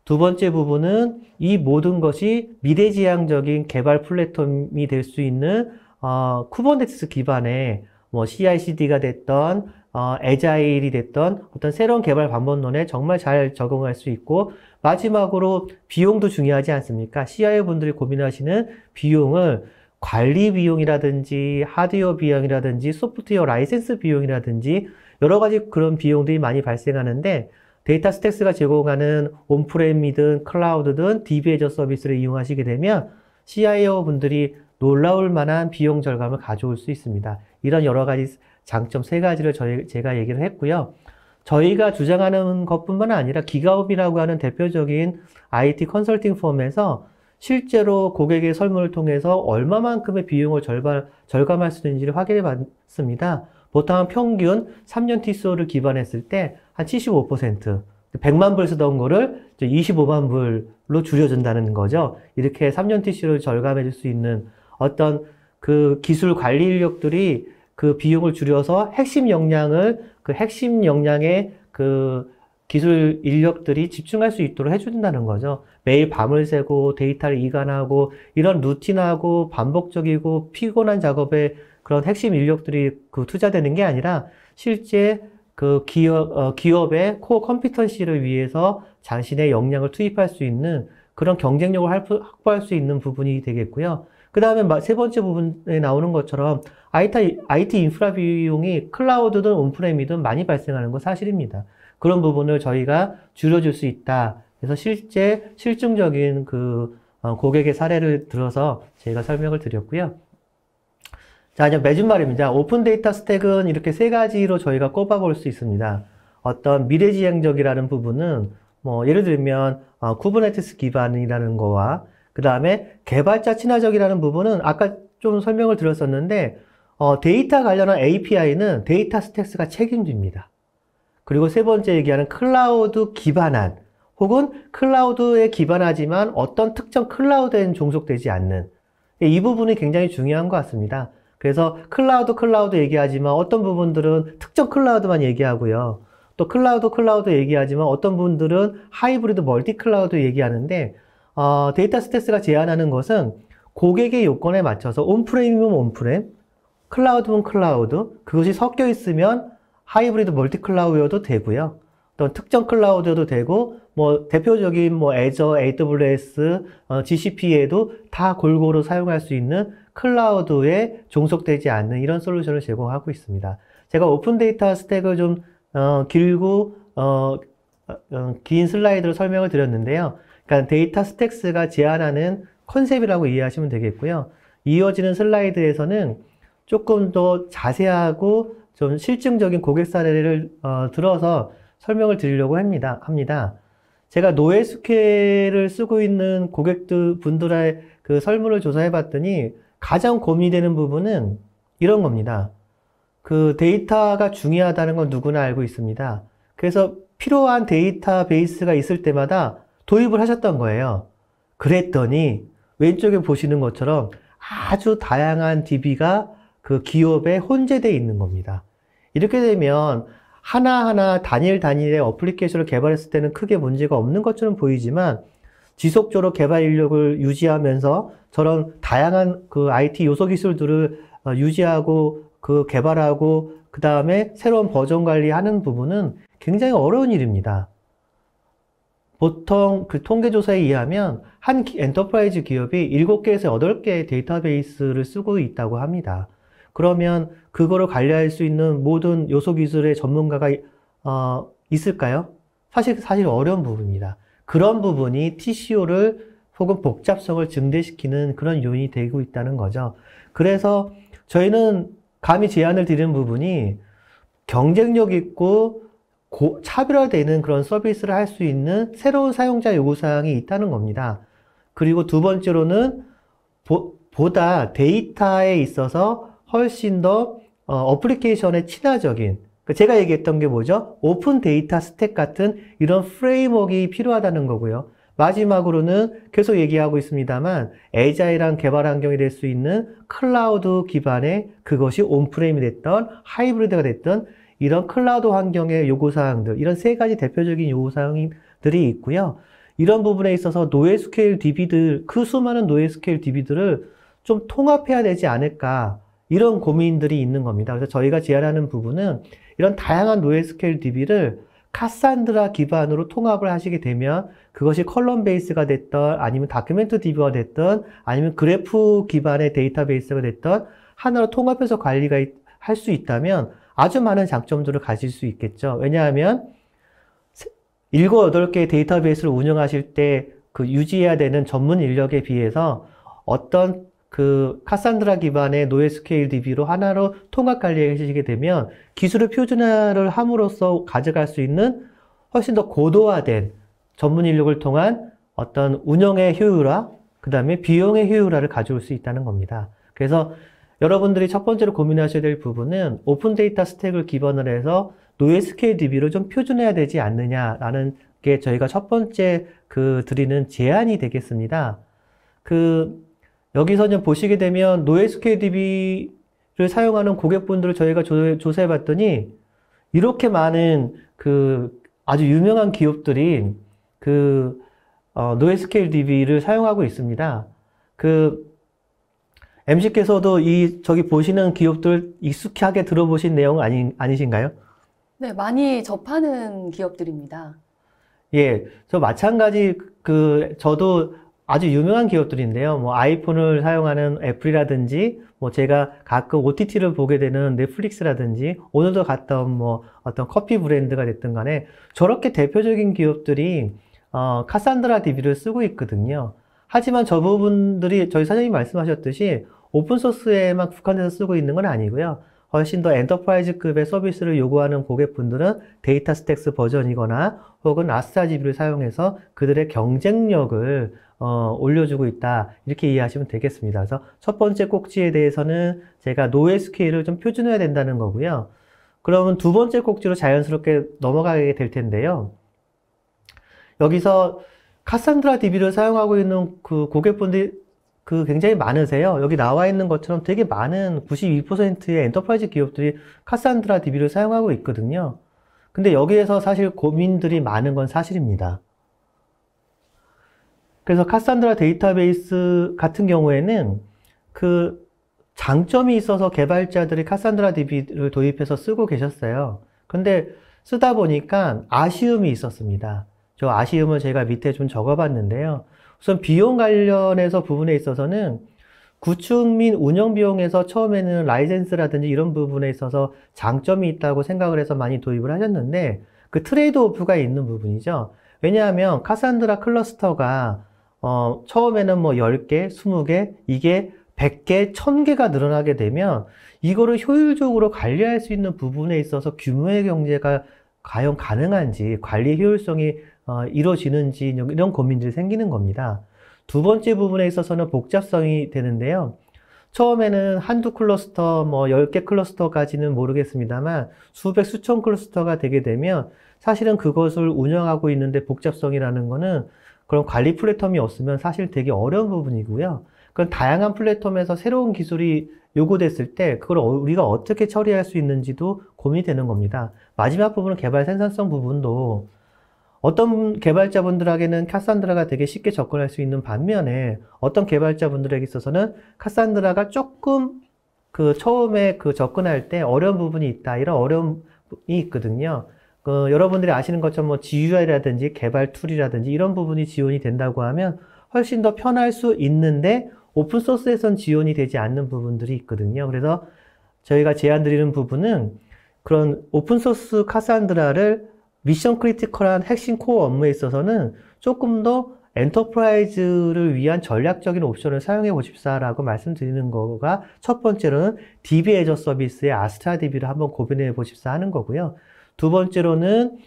두 번째 부분은 이 모든 것이 미래지향적인 개발 플랫폼이 될 수 있는 쿠버네티스 기반의 CI/CD가 됐던 애자일이 됐던 어떤 새로운 개발 방법론에 정말 잘 적응할 수 있고 마지막으로 비용도 중요하지 않습니까? CIO 분들이 고민하시는 비용을 관리 비용이라든지 하드웨어 비용이라든지 소프트웨어 라이센스 비용이라든지 여러 가지 그런 비용들이 많이 발생하는데 데이터 스택스가 제공하는 온프렘이든 클라우드든 DB에저 서비스를 이용하시게 되면 CIO 분들이 놀라울 만한 비용 절감을 가져올 수 있습니다. 이런 여러 가지 장점 세 가지를 제가 얘기를 했고요. 저희가 주장하는 것뿐만 아니라 기가업이라고 하는 대표적인 IT 컨설팅 펌에서 실제로 고객의 설문을 통해서 얼마만큼의 비용을 절감할 수 있는지를 확인해 봤습니다. 보통 평균 3년 TCO를 기반했을 때 한 75%, 100만 불 쓰던 거를 25만 불로 줄여준다는 거죠. 이렇게 3년 TCO를 절감해 줄 수 있는 어떤 그 기술 관리 인력들이 그 비용을 줄여서 핵심 역량의 그 기술 인력들이 집중할 수 있도록 해준다는 거죠. 매일 밤을 새고 데이터를 이관하고 이런 루틴하고 반복적이고 피곤한 작업에 그런 핵심 인력들이 투자되는 게 아니라 실제 그 기업의 코어 컴피턴시를 위해서 자신의 역량을 투입할 수 있는 그런 경쟁력을 확보할 수 있는 부분이 되겠고요. 그 다음에 세 번째 부분에 나오는 것처럼 IT 인프라 비용이 클라우드든 온프렘이든 많이 발생하는 건 사실입니다. 그런 부분을 저희가 줄여줄 수 있다. 그래서 실증적인 고객의 사례를 들어서 제가 설명을 드렸고요. 자, 이제 맺은 말입니다. 오픈 데이터 스택은 이렇게 세 가지로 저희가 꼽아볼 수 있습니다. 어떤 미래지향적이라는 부분은 예를 들면 쿠버네티스 기반이라는 거와 그 다음에 개발자 친화적이라는 부분은 아까 좀 설명을 드렸었는데 데이터 관련한 API는 데이터 스택스가 책임집니다. 그리고 세 번째 얘기하는 클라우드 기반한 혹은 클라우드에 기반하지만 어떤 특정 클라우드에는 종속되지 않는 이 부분이 굉장히 중요한 것 같습니다. 그래서 클라우드 얘기하지만 어떤 부분들은 특정 클라우드만 얘기하고요. 또 클라우드 얘기하지만 어떤 분들은 하이브리드 멀티 클라우드 얘기하는데 데이터 스택스가 제안하는 것은 고객의 요건에 맞춰서 온프레임이면 온프렘, 클라우드면 클라우드, 그것이 섞여 있으면 하이브리드 멀티 클라우드여도 되고요. 어떤 특정 클라우드도 되고, 뭐 대표적인 뭐 애저, AWS, GCP에도 다 골고루 사용할 수 있는 클라우드에 종속되지 않는 이런 솔루션을 제공하고 있습니다. 제가 오픈 데이터 스택을 좀 길고 긴 슬라이드로 설명을 드렸는데요. 그러니까 데이터 스택스가 제안하는 컨셉이라고 이해하시면 되겠고요. 이어지는 슬라이드에서는 조금 더 자세하고 좀 실증적인 고객 사례를 들어서 설명을 드리려고 합니다. 제가 NoSQL을 쓰고 있는 고객들 분들의 그 설문을 조사해 봤더니 가장 고민이 되는 부분은 이런 겁니다. 그 데이터가 중요하다는 건 누구나 알고 있습니다. 그래서 필요한 데이터베이스가 있을 때마다 도입을 하셨던 거예요. 그랬더니 왼쪽에 보시는 것처럼 아주 다양한 DB가 그 기업에 혼재되어 있는 겁니다. 이렇게 되면 하나하나 단일의 어플리케이션을 개발했을 때는 크게 문제가 없는 것처럼 보이지만 지속적으로 개발 인력을 유지하면서 저런 다양한 그 IT 요소 기술들을 유지하고 그 개발하고 그 다음에 새로운 버전 관리하는 부분은 굉장히 어려운 일입니다. 보통 그 통계조사에 의하면 한 엔터프라이즈 기업이 7개에서 8개의 데이터베이스를 쓰고 있다고 합니다. 그러면 그거를 관리할 수 있는 모든 요소 기술의 전문가가 있을까요? 사실 어려운 부분입니다. 그런 부분이 TCO를 혹은 복잡성을 증대시키는 그런 요인이 되고 있다는 거죠. 그래서 저희는 감히 제안을 드리는 부분이 경쟁력 있고 차별화되는 그런 서비스를 할 수 있는 새로운 사용자 요구사항이 있다는 겁니다. 그리고 두 번째로는 보다 데이터에 있어서 훨씬 더 어플리케이션에 친화적인, 제가 얘기했던 게 뭐죠? 오픈 데이터 스택 같은 이런 프레임워크가 필요하다는 거고요. 마지막으로는 계속 얘기하고 있습니다만 애자일한 개발 환경이 될 수 있는 클라우드 기반의 그것이 온프레임이 됐던 하이브리드가 됐던 이런 클라우드 환경의 요구사항들, 이런 세 가지 대표적인 요구사항들이 있고요. 이런 부분에 있어서 NoSQL DB들, 그 수많은 NoSQL DB들을 좀 통합해야 되지 않을까, 이런 고민들이 있는 겁니다. 그래서 저희가 제안하는 부분은 이런 다양한 NoSQL DB를 카산드라 기반으로 통합을 하시게 되면 그것이 컬럼 베이스가 됐던 아니면 다큐멘트 DB가 됐던 아니면 그래프 기반의 데이터베이스가 됐던 하나로 통합해서 관리가 할 수 있다면 아주 많은 장점들을 가질 수 있겠죠. 왜냐하면 7, 8개의 데이터베이스를 운영하실 때 그 유지해야 되는 전문 인력에 비해서 어떤 그 카산드라 기반의 NoSQL DB로 하나로 통합 관리하시게 되면 기술을 표준화를 함으로써 가져갈 수 있는 훨씬 더 고도화된 전문 인력을 통한 어떤 운영의 효율화, 그 다음에 비용의 효율화를 가져올 수 있다는 겁니다. 그래서 여러분들이 첫 번째로 고민하셔야 될 부분은 오픈 데이터 스택을 기반으로 해서 NoSQL DB로 좀 표준해야 되지 않느냐라는 게 저희가 첫 번째 드리는 제안이 되겠습니다. 여기서 좀 보시게 되면 NoSQL DB를 사용하는 고객분들을 저희가 조사해 봤더니 이렇게 많은 아주 유명한 기업들이 NoSQL DB를 사용하고 있습니다. MC께서도 저기 보시는 기업들 익숙하게 들어보신 내용 아니신가요? 네, 많이 접하는 기업들입니다. 예, 저 마찬가지 저도 아주 유명한 기업들인데요. 뭐 아이폰을 사용하는 애플이라든지, 뭐 제가 가끔 OTT를 보게 되는 넷플릭스라든지, 오늘도 갔던 뭐 어떤 커피 브랜드가 됐든 간에 저렇게 대표적인 기업들이 카산드라 DB를 쓰고 있거든요. 하지만 저 부분들이 저희 사장님이 말씀하셨듯이 오픈소스에만 국한돼서 쓰고 있는 건 아니고요. 훨씬 더 엔터프라이즈급의 서비스를 요구하는 고객분들은 데이터 스택스 버전이거나 혹은 아스타DB를 사용해서 그들의 경쟁력을 올려주고 있다, 이렇게 이해하시면 되겠습니다. 그래서 첫 번째 꼭지에 대해서는 제가 NoSQL을 좀 표준화해야 된다는 거고요. 그러면 두 번째 꼭지로 자연스럽게 넘어가게 될 텐데요. 여기서 카산드라 DB를 사용하고 있는 고객분들이 굉장히 많으세요. 여기 나와 있는 것처럼 되게 많은 92%의 엔터프라이즈 기업들이 카산드라 DB를 사용하고 있거든요. 근데 여기에서 사실 고민들이 많은 건 사실입니다. 그래서 카산드라 데이터베이스 같은 경우에는 장점이 있어서 개발자들이 카산드라 DB를 도입해서 쓰고 계셨어요. 근데 쓰다 보니까 아쉬움이 있었습니다. 저 아쉬움을 제가 밑에 좀 적어봤는데요. 우선 비용 관련해서 부분에 있어서는 구축 및 운영 비용에서 처음에는 라이센스라든지 이런 부분에 있어서 장점이 있다고 생각을 해서 많이 도입을 하셨는데 그 트레이드 오프가 있는 부분이죠. 왜냐하면 카산드라 클러스터가 처음에는 뭐 10개, 20개, 이게 100개, 1000개가 늘어나게 되면 이거를 효율적으로 관리할 수 있는 부분에 있어서 규모의 경제가 과연 가능한지, 관리 효율성이 이루어지는지 이런 고민들이 생기는 겁니다. 두 번째 부분에 있어서는 복잡성이 되는데요. 처음에는 한두 클러스터, 뭐 10개 클러스터까지는 모르겠습니다만 수백, 수천 클러스터가 되게 되면 사실은 그것을 운영하고 있는데 복잡성이라는 거는 그런 관리 플랫폼이 없으면 사실 되게 어려운 부분이고요. 그런 다양한 플랫폼에서 새로운 기술이 요구됐을 때 그걸 우리가 어떻게 처리할 수 있는지도 고민이 되는 겁니다. 마지막 부분은 개발 생산성 부분도 어떤 개발자분들에게는 카산드라가 되게 쉽게 접근할 수 있는 반면에 어떤 개발자분들에게 있어서는 카산드라가 조금 처음에 접근할 때 어려운 부분이 있다. 이런 어려움이 있거든요. 여러분들이 아시는 것처럼 뭐 GUI라든지 개발 툴이라든지 이런 부분이 지원이 된다고 하면 훨씬 더 편할 수 있는데 오픈소스에선 지원이 되지 않는 부분들이 있거든요. 그래서 저희가 제안 드리는 부분은 그런 오픈소스 카산드라를 미션 크리티컬한 핵심 코어 업무에 있어서는 조금 더 엔터프라이즈를 위한 전략적인 옵션을 사용해 보십사라고 말씀드리는 거가 첫 번째로는 DB 애저 서비스의 아스트라 DB를 한번 고민해 보십사 하는 거고요. 두 번째로는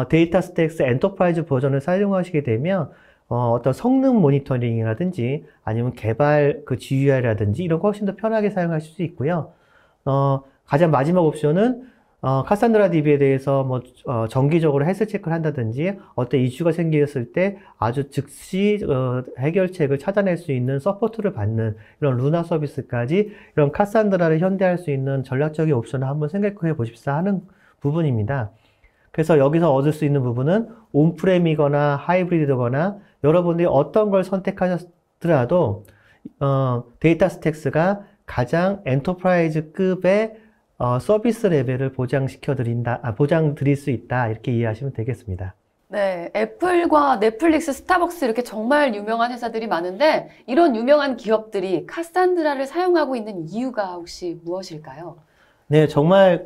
데이터 스택스 엔터프라이즈 버전을 사용하시게 되면 어떤 성능 모니터링이라든지 아니면 개발 GUI라든지 이런 거 훨씬 더 편하게 사용하실 수 있고요. 가장 마지막 옵션은 카산드라 DB에 대해서 뭐 정기적으로 헬스 체크를 한다든지 어떤 이슈가 생겼을 때 아주 즉시 해결책을 찾아낼 수 있는 서포트를 받는 이런 루나 서비스까지 이런 카산드라를 현대할 수 있는 전략적인 옵션을 한번 생각해 보십사 하는 부분입니다. 그래서 여기서 얻을 수 있는 부분은 온프렘이거나 하이브리드거나 여러분들이 어떤 걸 선택하셨더라도 데이터 스택스가 가장 엔터프라이즈급의 서비스 레벨을 보장 드릴 수 있다. 이렇게 이해하시면 되겠습니다. 네, 애플과 넷플릭스, 스타벅스 이렇게 정말 유명한 회사들이 많은데 이런 유명한 기업들이 카산드라를 사용하고 있는 이유가 혹시 무엇일까요? 네, 정말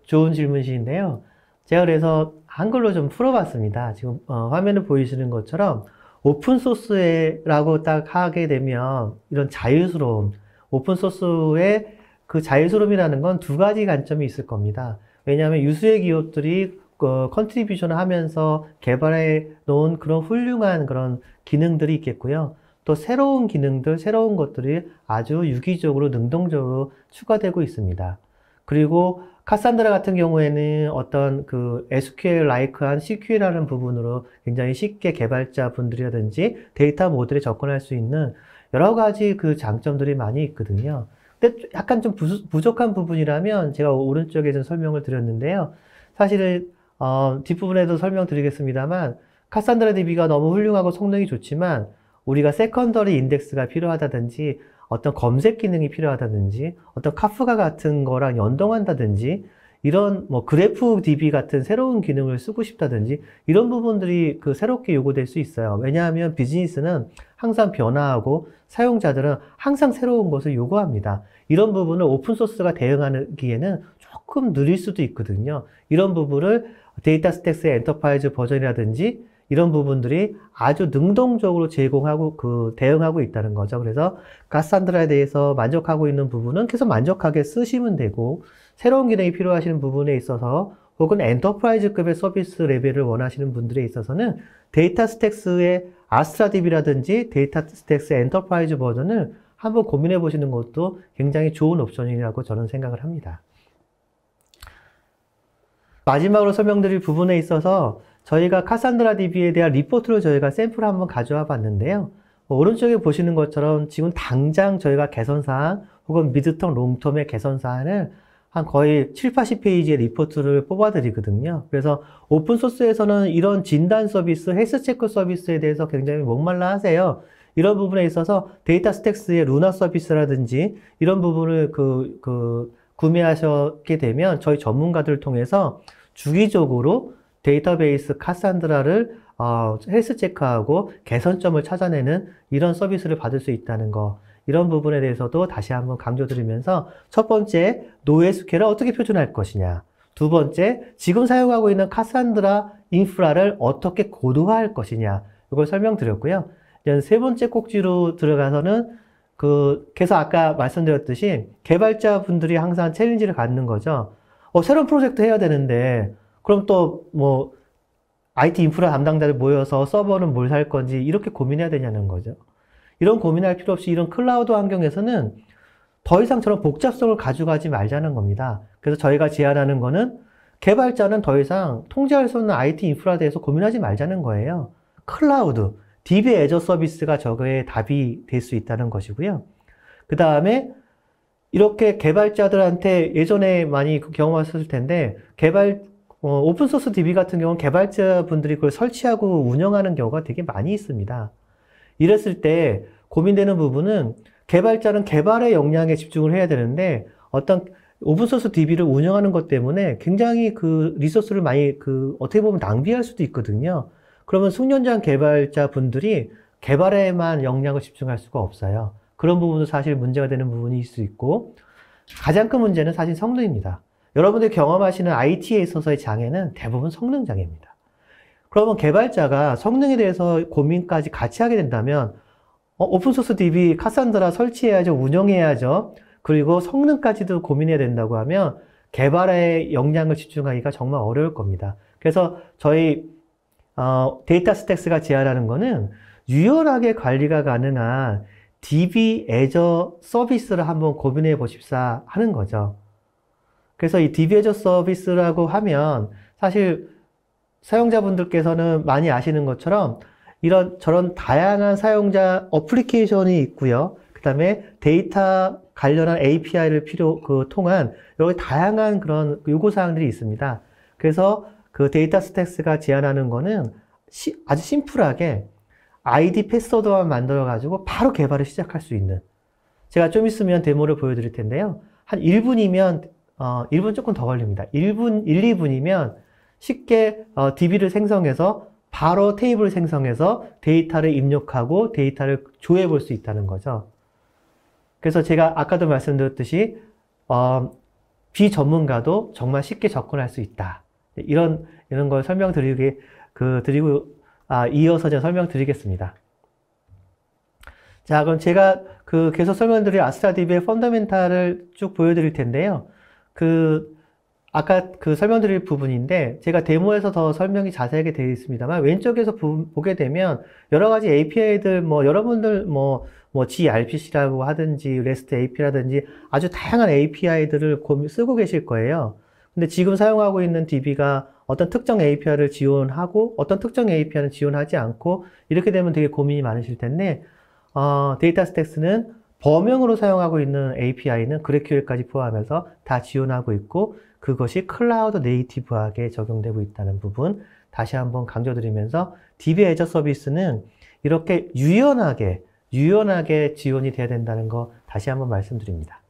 좋은 질문이신데요. 제가 그래서 한글로 좀 풀어봤습니다. 지금 화면을 보이시는 것처럼 오픈소스라고 딱 하게 되면 이런 자유스러움, 오픈소스의 그 자유스러움이라는 건 두 가지 관점이 있을 겁니다. 왜냐하면 유수의 기업들이 컨트리뷰션을 하면서 개발해 놓은 그런 훌륭한 그런 기능들이 있겠고요. 또 새로운 기능들, 새로운 것들이 아주 유기적으로, 능동적으로 추가되고 있습니다. 그리고 카산드라 같은 경우에는 어떤 SQL-like한 CQL이라는 부분으로 굉장히 쉽게 개발자분들이라든지 데이터 모델에 접근할 수 있는 여러 가지 장점들이 많이 있거든요. 근데 약간 좀 부족한 부분이라면 제가 오른쪽에 좀 설명을 드렸는데요. 사실은 뒷부분에도 설명드리겠습니다만 카산드라 DB가 너무 훌륭하고 성능이 좋지만 우리가 세컨더리 인덱스가 필요하다든지 어떤 검색 기능이 필요하다든지 어떤 카프가 같은 거랑 연동한다든지 이런 뭐 그래프 DB 같은 새로운 기능을 쓰고 싶다든지 이런 부분들이 새롭게 요구될 수 있어요. 왜냐하면 비즈니스는 항상 변화하고 사용자들은 항상 새로운 것을 요구합니다. 이런 부분을 오픈소스가 대응하기에는 조금 느릴 수도 있거든요. 이런 부분을 데이터 스택스의 엔터프라이즈 버전이라든지 이런 부분들이 아주 능동적으로 제공하고 대응하고 있다는 거죠. 그래서 카산드라에 대해서 만족하고 있는 부분은 계속 만족하게 쓰시면 되고 새로운 기능이 필요하시는 부분에 있어서 혹은 엔터프라이즈급의 서비스 레벨을 원하시는 분들에 있어서는 데이터 스택스의 아스트라 DB라든지 데이터 스택스 엔터프라이즈 버전을 한번 고민해 보시는 것도 굉장히 좋은 옵션이라고 저는 생각을 합니다. 마지막으로 설명드릴 부분에 있어서 저희가 카산드라 DB에 대한 리포트를 저희가 샘플을 한번 가져와 봤는데요. 오른쪽에 보시는 것처럼 지금 당장 저희가 개선사항 혹은 미드텀, 롱텀의 개선사항을 한 거의 7, 80페이지의 리포트를 뽑아드리거든요. 그래서 오픈소스에서는 이런 진단 서비스, 헬스체크 서비스에 대해서 굉장히 목말라 하세요. 이런 부분에 있어서 데이터 스택스의 루나 서비스라든지 이런 부분을 구매하셨게 되면 저희 전문가들을 통해서 주기적으로 데이터베이스 카산드라를 헬스 체크하고 개선점을 찾아내는 이런 서비스를 받을 수 있다는 거. 이런 부분에 대해서도 다시 한번 강조드리면서 첫 번째, 노에스큐엘을 어떻게 표준할 것이냐. 두 번째, 지금 사용하고 있는 카산드라 인프라를 어떻게 고도화할 것이냐. 이걸 설명드렸고요. 이제 세 번째 꼭지로 들어가서는 계속 아까 말씀드렸듯이 개발자분들이 항상 챌린지를 갖는 거죠. 새로운 프로젝트 해야 되는데, 그럼 또 뭐, IT 인프라 담당자들 모여서 서버는 뭘 살 건지 이렇게 고민해야 되냐는 거죠. 이런 고민할 필요 없이 이런 클라우드 환경에서는 더 이상 저런 복잡성을 가져가지 말자는 겁니다. 그래서 저희가 제안하는 거는 개발자는 더 이상 통제할 수 없는 IT 인프라에 대해서 고민하지 말자는 거예요. 클라우드, DB 애저 서비스가 저거의 답이 될 수 있다는 것이고요. 그 다음에 이렇게 개발자들한테 예전에 많이 경험하셨을 텐데 오픈소스 DB 같은 경우는 개발자분들이 그걸 설치하고 운영하는 경우가 되게 많이 있습니다. 이랬을 때 고민되는 부분은 개발자는 개발의 역량에 집중을 해야 되는데 어떤 오픈소스 DB를 운영하는 것 때문에 굉장히 리소스를 많이 어떻게 보면 낭비할 수도 있거든요. 그러면 숙련장 개발자분들이 개발에만 역량을 집중할 수가 없어요. 그런 부분도 사실 문제가 되는 부분일 수 있고 가장 큰 문제는 사실 성능입니다. 여러분들이 경험하시는 IT에 있어서의 장애는 대부분 성능 장애입니다. 그러면 개발자가 성능에 대해서 고민까지 같이 하게 된다면 오픈소스 DB 카산드라 설치해야죠. 운영해야죠. 그리고 성능까지도 고민해야 된다고 하면 개발에 역량을 집중하기가 정말 어려울 겁니다. 그래서 저희 데이터 스택스가 제안하는 거는 유연하게 관리가 가능한 DB 애저 서비스를 한번 고민해 보십사 하는 거죠. 그래서 이 DB 애저 서비스라고 하면 사실 사용자분들께서는 많이 아시는 것처럼 저런 다양한 사용자 어플리케이션이 있고요. 그 다음에 데이터 관련한 API를 통한 여러 다양한 그런 요구사항들이 있습니다. 그래서 데이터 스택스가 제안하는 거는 아주 심플하게 아이디 패스워드만 만들어가지고 바로 개발을 시작할 수 있는. 제가 좀 있으면 데모를 보여드릴 텐데요. 한 1분이면, 1분 조금 더 걸립니다. 1, 2분이면 쉽게 DB를 생성해서 바로 테이블을 생성해서 데이터를 입력하고 데이터를 조회해 볼 수 있다는 거죠. 그래서 제가 아까도 말씀드렸듯이 비전문가도 정말 쉽게 접근할 수 있다. 이런 걸 이어서 제가 설명드리겠습니다. 자, 그럼 제가 계속 설명드릴 아스트라DB의 펀더멘탈을 쭉 보여드릴 텐데요. 아까 설명드릴 부분인데, 제가 데모에서 더 설명이 자세하게 되어 있습니다만, 왼쪽에서 보게 되면, 여러 가지 API들, 여러분들, gRPC라고 하든지, REST API라든지, 아주 다양한 API들을 쓰고 계실 거예요. 근데 지금 사용하고 있는 DB가 어떤 특정 API를 지원하고, 어떤 특정 API는 지원하지 않고, 이렇게 되면 되게 고민이 많으실 텐데, 데이터 스택스는 범용으로 사용하고 있는 API는 그래큐엘까지 포함해서 다 지원하고 있고, 그것이 클라우드 네이티브하게 적용되고 있다는 부분 다시 한번 강조드리면서 DB 애저 서비스는 이렇게 유연하게 지원이 돼야 된다는 거 다시 한번 말씀드립니다.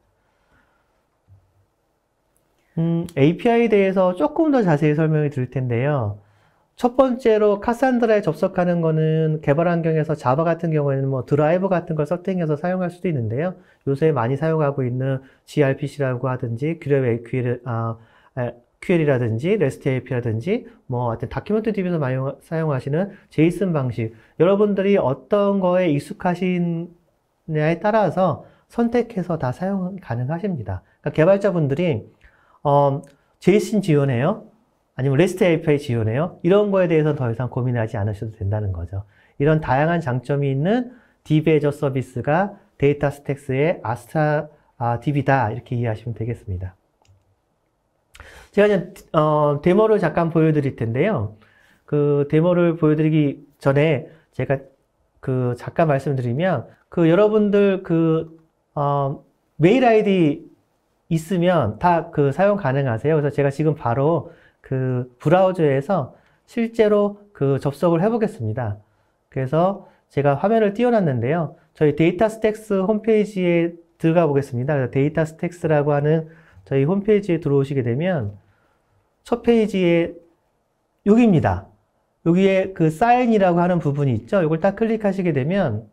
API에 대해서 조금 더 자세히 설명을 드릴 텐데요. 첫 번째로 카산드라에 접속하는 거는 개발 환경에서 자바 같은 경우에는 드라이버 같은 걸 세팅해서 사용할 수도 있는데요. 요새 많이 사용하고 있는 gRPC라고 하든지 QL이라든지 REST API라든지 하여튼 다큐멘트 DB에서 많이 사용하시는 제이슨 방식, 여러분들이 어떤 거에 익숙하시냐에 따라서 선택해서 다 사용 가능하십니다. 그러니까 개발자분들이 제이슨 지원해요? 아니면 REST API 지원해요? 이런 거에 대해서는 더 이상 고민하지 않으셔도 된다는 거죠. 이런 다양한 장점이 있는 DB 애저 서비스가 데이터 스택스의 아스트라DB다 이렇게 이해하시면 되겠습니다. 제가 이제 데모를 잠깐 보여드릴 텐데요. 데모를 보여드리기 전에 제가 잠깐 말씀드리면 여러분들 메일 아이디 있으면 다 사용 가능하세요. 그래서 제가 지금 바로 브라우저에서 실제로 접속을 해보겠습니다. 그래서 제가 화면을 띄워놨는데요. 저희 데이터 스택스 홈페이지에 들어가 보겠습니다. 그래서 데이터 스택스라고 하는 저희 홈페이지에 들어오시게 되면 첫 페이지에 여기입니다. 여기에 그 사인이라고 하는 부분이 있죠. 이걸 딱 클릭하시게 되면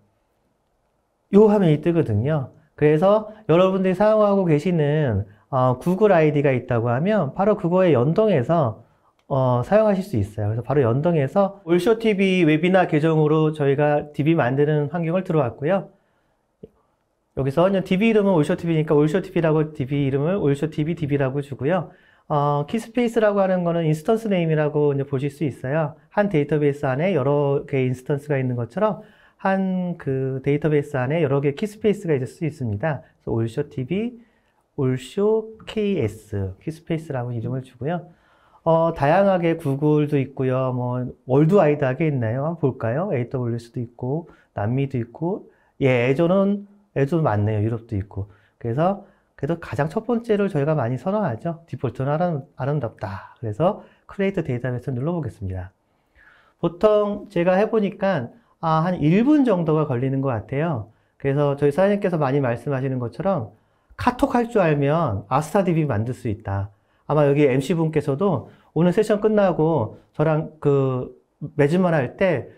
요 화면이 뜨거든요. 그래서 여러분들이 사용하고 계시는 구글 아이디가 있다고 하면 바로 그거에 연동해서 사용하실 수 있어요. 그래서 바로 연동해서 올쇼TV 웨비나 계정으로 저희가 DB 만드는 환경을 들어왔고요. 여기서 그냥 DB 이름은 올쇼TV니까 올쇼TV라고 DB 이름을 올쇼TV DB라고 주고요. 키스페이스라고 하는 거는 인스턴스 네임이라고 이제 보실 수 있어요. 한 데이터베이스 안에 여러 개의 인스턴스가 있는 것처럼 한 그 데이터베이스 안에 여러 개의 키스페이스가 있을 수 있습니다. 그래서 올쇼TV, 올쇼KS, 키스페이스라고 이름을 주고요. 다양하게 구글도 있고요. 뭐 월드와이드하게 있나요? 한번 볼까요? AWS도 있고 남미도 있고 애조는 많네요. 유럽도 있고. 그래서 가장 첫 번째를 저희가 많이 선호하죠. 디폴트는 아름답다. 그래서 크리에이트 데이터베이스 눌러보겠습니다. 보통 제가 해보니까 한 1분 정도가 걸리는 것 같아요. 그래서 저희 사장님께서 많이 말씀하시는 것처럼 카톡 할 줄 알면 아스타DB 만들 수 있다. 아마 여기 MC분께서도 오늘 세션 끝나고 저랑 매주만 할 때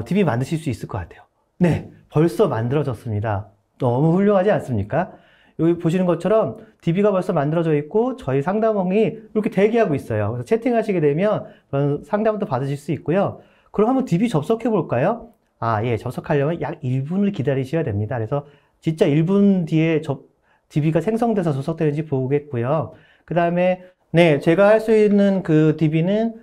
DB 만드실 수 있을 것 같아요. 네, 벌써 만들어졌습니다. 너무 훌륭하지 않습니까? 여기 보시는 것처럼 DB가 벌써 만들어져 있고 저희 상담원이 이렇게 대기하고 있어요. 그래서 채팅하시게 되면 그런 상담도 받으실 수 있고요. 그럼 한번 DB 접속해 볼까요? 예, 접속하려면 약 1분을 기다리셔야 됩니다. 그래서 진짜 1분 뒤에 DB가 생성돼서 접속되는지 보겠고요. 그 다음에 네, 제가 할 수 있는 그 DB는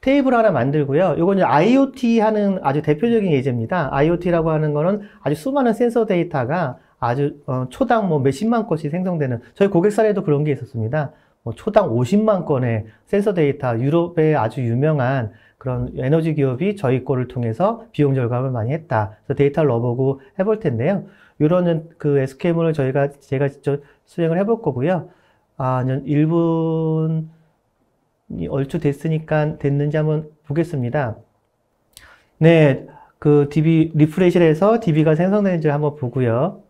테이블 하나 만들고요. 요건 이제 IoT 하는 아주 대표적인 예제입니다. IoT라고 하는 거는 아주 수많은 센서 데이터가 아주 초당 뭐 몇십만 건씩 생성되는, 저희 고객 사례도 그런 게 있었습니다. 초당 50만 건의 센서 데이터, 유럽의 아주 유명한 그런 에너지 기업이 저희 거를 통해서 비용 절감을 많이 했다. 그래서 데이터를 넣어보고 해볼 텐데요. 이런 그 SQL을 제가 직접 수행을 해볼 거고요. 1분이 얼추 됐는지 한번 보겠습니다. 네, 그 DB 리프레시를 해서 DB가 생성되는지 한번 보고요.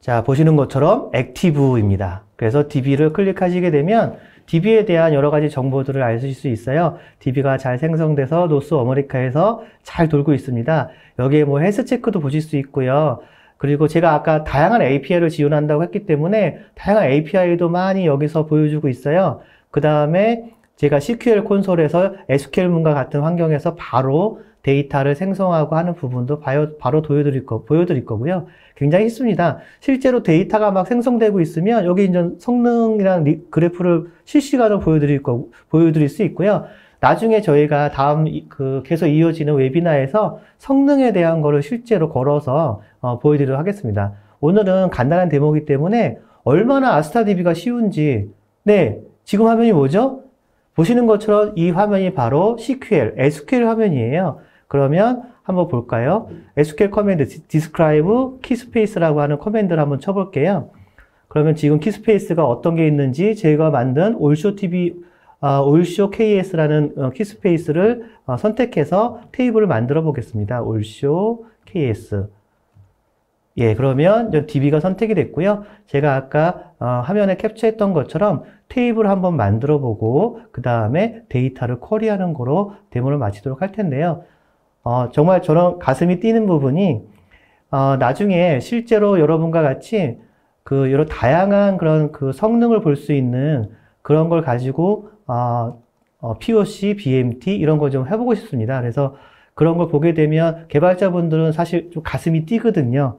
자, 보시는 것처럼 액티브입니다. 그래서 DB를 클릭하시게 되면 DB에 대한 여러 가지 정보들을 아실 수 있어요. DB가 잘 생성돼서 노스 아메리카에서 잘 돌고 있습니다. 여기에 뭐 헬스 체크도 보실 수 있고요. 그리고 제가 아까 다양한 API를 지원한다고 했기 때문에 다양한 API도 많이 여기서 보여주고 있어요. 그 다음에 제가 SQL 콘솔에서 SQL문과 같은 환경에서 바로 데이터를 생성하고 하는 부분도 바로 보여드릴 거고요. 굉장히 쉽습니다. 실제로 데이터가 막 생성되고 있으면 여기 이제 성능이랑 그래프를 실시간으로 보여드릴 수 있고요. 나중에 저희가 다음 계속 이어지는 웨비나에서 성능에 대한 거를 실제로 걸어서 보여드리도록 하겠습니다. 오늘은 간단한 데모이기 때문에 얼마나 아스타DB가 쉬운지, 네, 지금 화면이 뭐죠? 보시는 것처럼 이 화면이 바로 SQL 화면이에요. 그러면 한번 볼까요? SQL 커맨드 describe keyspace라고 하는 커맨드를 한번 쳐볼게요. 그러면 지금 키스페이스가 어떤 게 있는지 제가 만든 올쇼KS라는 키스페이스를 선택해서 테이블을 만들어 보겠습니다. 올쇼KS. 예, 그러면 DB가 선택이 됐고요. 제가 아까 화면에 캡처했던 것처럼 테이블 한번 만들어 보고 그 다음에 데이터를 쿼리하는 거로 데모를 마치도록 할 텐데요. 정말 저런 가슴이 뛰는 부분이 나중에 실제로 여러분과 같이 여러 다양한 그런 성능을 볼 수 있는 그런 걸 가지고 POC, BMT 이런 거 좀 해보고 싶습니다. 그래서 그런 걸 보게 되면 개발자분들은 사실 좀 가슴이 뛰거든요.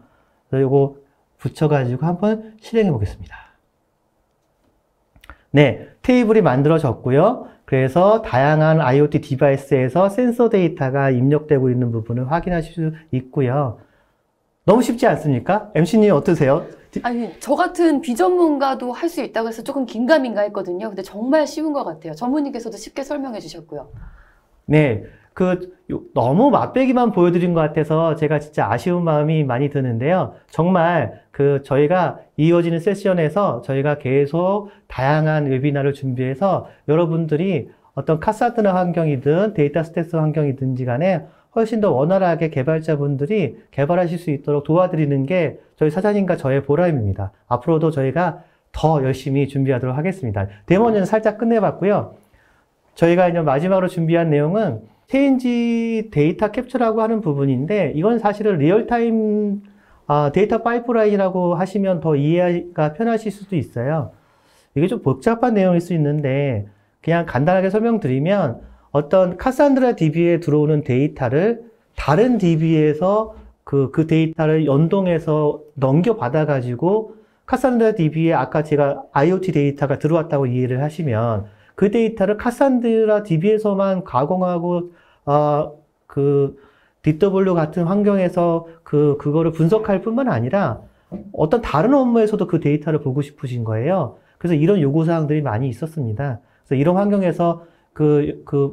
그래서 이거 붙여가지고 한번 실행해 보겠습니다. 네, 테이블이 만들어졌고요. 그래서 다양한 IoT 디바이스에서 센서 데이터가 입력되고 있는 부분을 확인하실 수 있고요. 너무 쉽지 않습니까? MC님 어떠세요? 아니, 저 같은 비전문가도 할 수 있다고 해서 조금 긴가민가 했거든요. 근데 정말 쉬운 것 같아요. 전무님께서도 쉽게 설명해 주셨고요. 네, 너무 맛배기만 보여드린 것 같아서 제가 진짜 아쉬운 마음이 많이 드는데요. 정말 저희가 이어지는 세션에서 저희가 계속 다양한 웨비나를 준비해서 여러분들이 어떤 카사드나 환경이든 데이터 스택스 환경이든지 간에 훨씬 더 원활하게 개발자분들이 개발하실 수 있도록 도와드리는 게 저희 사장님과 저의 보람입니다. 앞으로도 저희가 더 열심히 준비하도록 하겠습니다. 데모는 살짝 끝내봤고요. 저희가 이제 마지막으로 준비한 내용은 체인지 데이터 캡처라고 하는 부분인데, 이건 사실은 리얼타임 데이터 파이프라인이라고 하시면 더 이해가 편하실 수도 있어요. 이게 좀 복잡한 내용일 수 있는데 그냥 간단하게 설명드리면, 어떤 카산드라 DB에 들어오는 데이터를 다른 DB에서 그 데이터를 연동해서 넘겨받아 가지고 카산드라 DB에 아까 제가 IoT 데이터가 들어왔다고 이해를 하시면, 그 데이터를 카산드라 DB에서만 가공하고 그 DW 같은 환경에서 그거를 분석할 뿐만 아니라 어떤 다른 업무에서도 그 데이터를 보고 싶으신 거예요. 그래서 이런 요구사항들이 많이 있었습니다. 그래서 이런 환경에서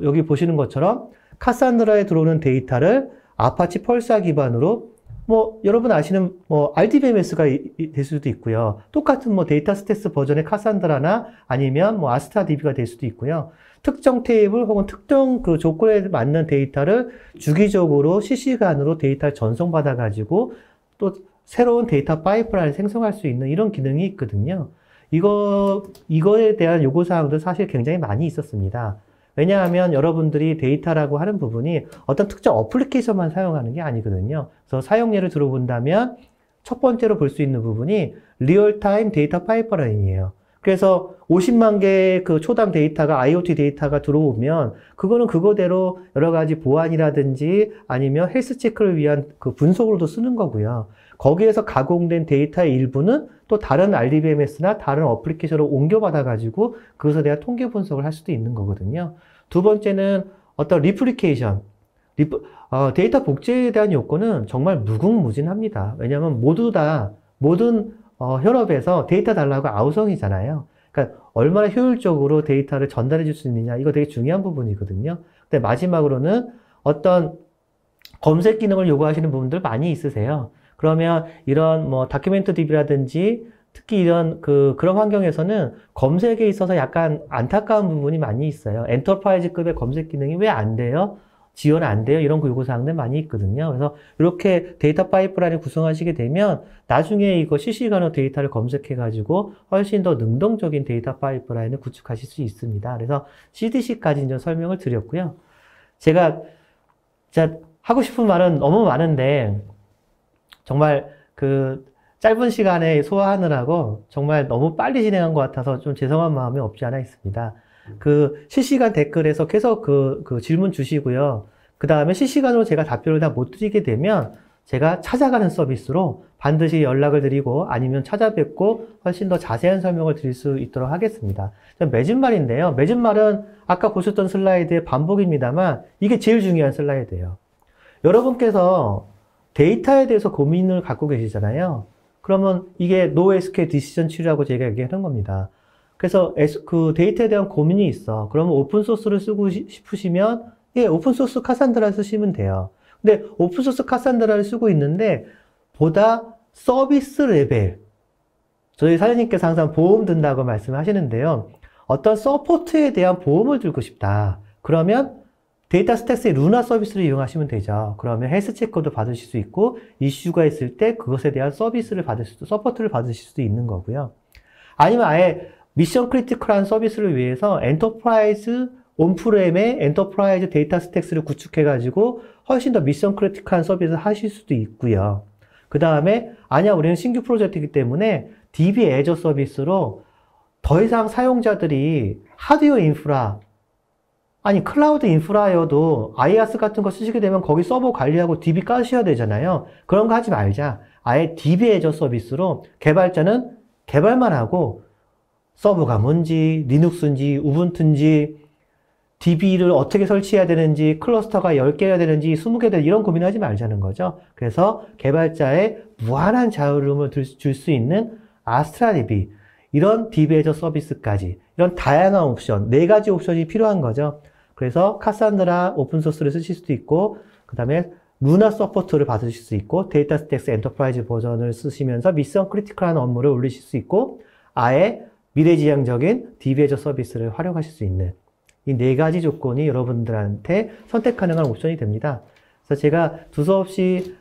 여기 보시는 것처럼 카산드라에 들어오는 데이터를 아파치 펄사 기반으로 여러분 아시는 RDBMS가 될 수도 있고요. 똑같은 데이터 스택스 버전의 카산드라나 아니면 아스트라 DB가 될 수도 있고요. 특정 테이블 혹은 특정 그 조건에 맞는 데이터를 주기적으로 실시간으로 데이터를 전송받아 가지고 또 새로운 데이터 파이프라인을 생성할 수 있는 이런 기능이 있거든요. 이거에 대한 요구사항도 사실 굉장히 많이 있었습니다. 왜냐하면 여러분들이 데이터라고 하는 부분이 어떤 특정 어플리케이션만 사용하는 게 아니거든요. 그래서 사용 예를 들어본다면 첫 번째로 볼 수 있는 부분이 리얼타임 데이터 파이프라인이에요. 그래서 50만 개의 그 초당 데이터가 IoT 데이터가 들어오면 그거는 그거대로 여러 가지 보안이라든지 아니면 헬스 체크를 위한 그 분석으로도 쓰는 거고요. 거기에서 가공된 데이터의 일부는 또 다른 RDBMS나 다른 어플리케이션으로 옮겨받아 가지고 그것에 대한 통계 분석을 할 수도 있는 거거든요. 두 번째는 어떤 리플리케이션. 데이터 복제에 대한 요건은 정말 무궁무진합니다. 왜냐하면 모든 현업에서 데이터 달라고 아우성이잖아요. 그러니까 얼마나 효율적으로 데이터를 전달해 줄 수 있느냐, 이거 되게 중요한 부분이거든요. 근데 마지막으로는 어떤 검색 기능을 요구하시는 부분들 많이 있으세요. 그러면 이런 다큐멘트 DB라든지 특히 이런 그런 환경에서는 검색에 있어서 약간 안타까운 부분이 많이 있어요. 엔터프라이즈급의 검색 기능이 왜 안 돼요? 지원 안 돼요? 이런 요구사항들 많이 있거든요. 그래서 이렇게 데이터 파이프라인을 구성하시게 되면 나중에 이거 실시간으로 데이터를 검색해가지고 훨씬 더 능동적인 데이터 파이프라인을 구축하실 수 있습니다. 그래서 CDC까지 이제 설명을 드렸고요. 제가 하고 싶은 말은 너무 많은데 정말 짧은 시간에 소화하느라고 정말 너무 빨리 진행한 것 같아서 좀 죄송한 마음이 없지 않아 있습니다. 실시간 댓글에서 계속 질문 주시고요. 그 다음에 실시간으로 제가 답변을 다 못 드리게 되면 제가 찾아가는 서비스로 반드시 연락을 드리고 아니면 찾아뵙고 훨씬 더 자세한 설명을 드릴 수 있도록 하겠습니다. 매진말인데요. 매진말은 아까 보셨던 슬라이드의 반복입니다만 이게 제일 중요한 슬라이드예요. 여러분께서 데이터에 대해서 고민을 갖고 계시잖아요. 그러면 이게 NoSQL 디시전 트리라고 제가 얘기하는 겁니다. 그래서 데이터에 대한 고민이 있어. 그러면 오픈소스를 쓰고 싶으시면 오픈소스 카산드라 쓰시면 돼요. 근데 오픈소스 카산드라를 쓰고 있는데 보다 서비스 레벨, 저희 사장님께서 항상 보험 든다고 말씀하시는데요. 어떤 서포트에 대한 보험을 들고 싶다. 그러면 데이터 스택스의 루나 서비스를 이용하시면 되죠. 그러면 헬스 체크도 받으실 수 있고 이슈가 있을 때 그것에 대한 서포트를 받으실 수도 있는 거고요. 아니면 아예 미션 크리티컬한 서비스를 위해서 엔터프라이즈 온프렘의 엔터프라이즈 데이터 스택스를 구축해가지고 훨씬 더 미션 크리티컬한 서비스를 하실 수도 있고요. 그 다음에 아니야 우리는 신규 프로젝트이기 때문에 DB 애저 서비스로 더 이상 사용자들이 하드웨어 인프라 아니 클라우드 인프라여도 IaaS 같은 거 쓰시게 되면 거기 서버 관리하고 DB 까셔야 되잖아요. 그런 거 하지 말자. 아예 DB 애저 서비스로 개발자는 개발만 하고 서버가 뭔지, 리눅스인지, 우분투인지, DB를 어떻게 설치해야 되는지, 클러스터가 10개여야 되는지, 20개 되는지 이런 고민하지 말자는 거죠. 그래서 개발자의 무한한 자유로움을 줄 수 있는 아스트라 DB, 이런 DB 애저 서비스까지, 이런 다양한 옵션, 4가지 옵션이 필요한 거죠. 그래서 카산드라 오픈소스를 쓰실 수도 있고, 그 다음에 루나 서포트를 받으실 수 있고, 데이터 스택스 엔터프라이즈 버전을 쓰시면서 미션 크리티컬한 업무를 올리실 수 있고, 아예 미래지향적인 DB 애저 서비스를 활용하실 수 있는 이 4가지 조건이 여러분들한테 선택 가능한 옵션이 됩니다. 그래서 제가 두서없이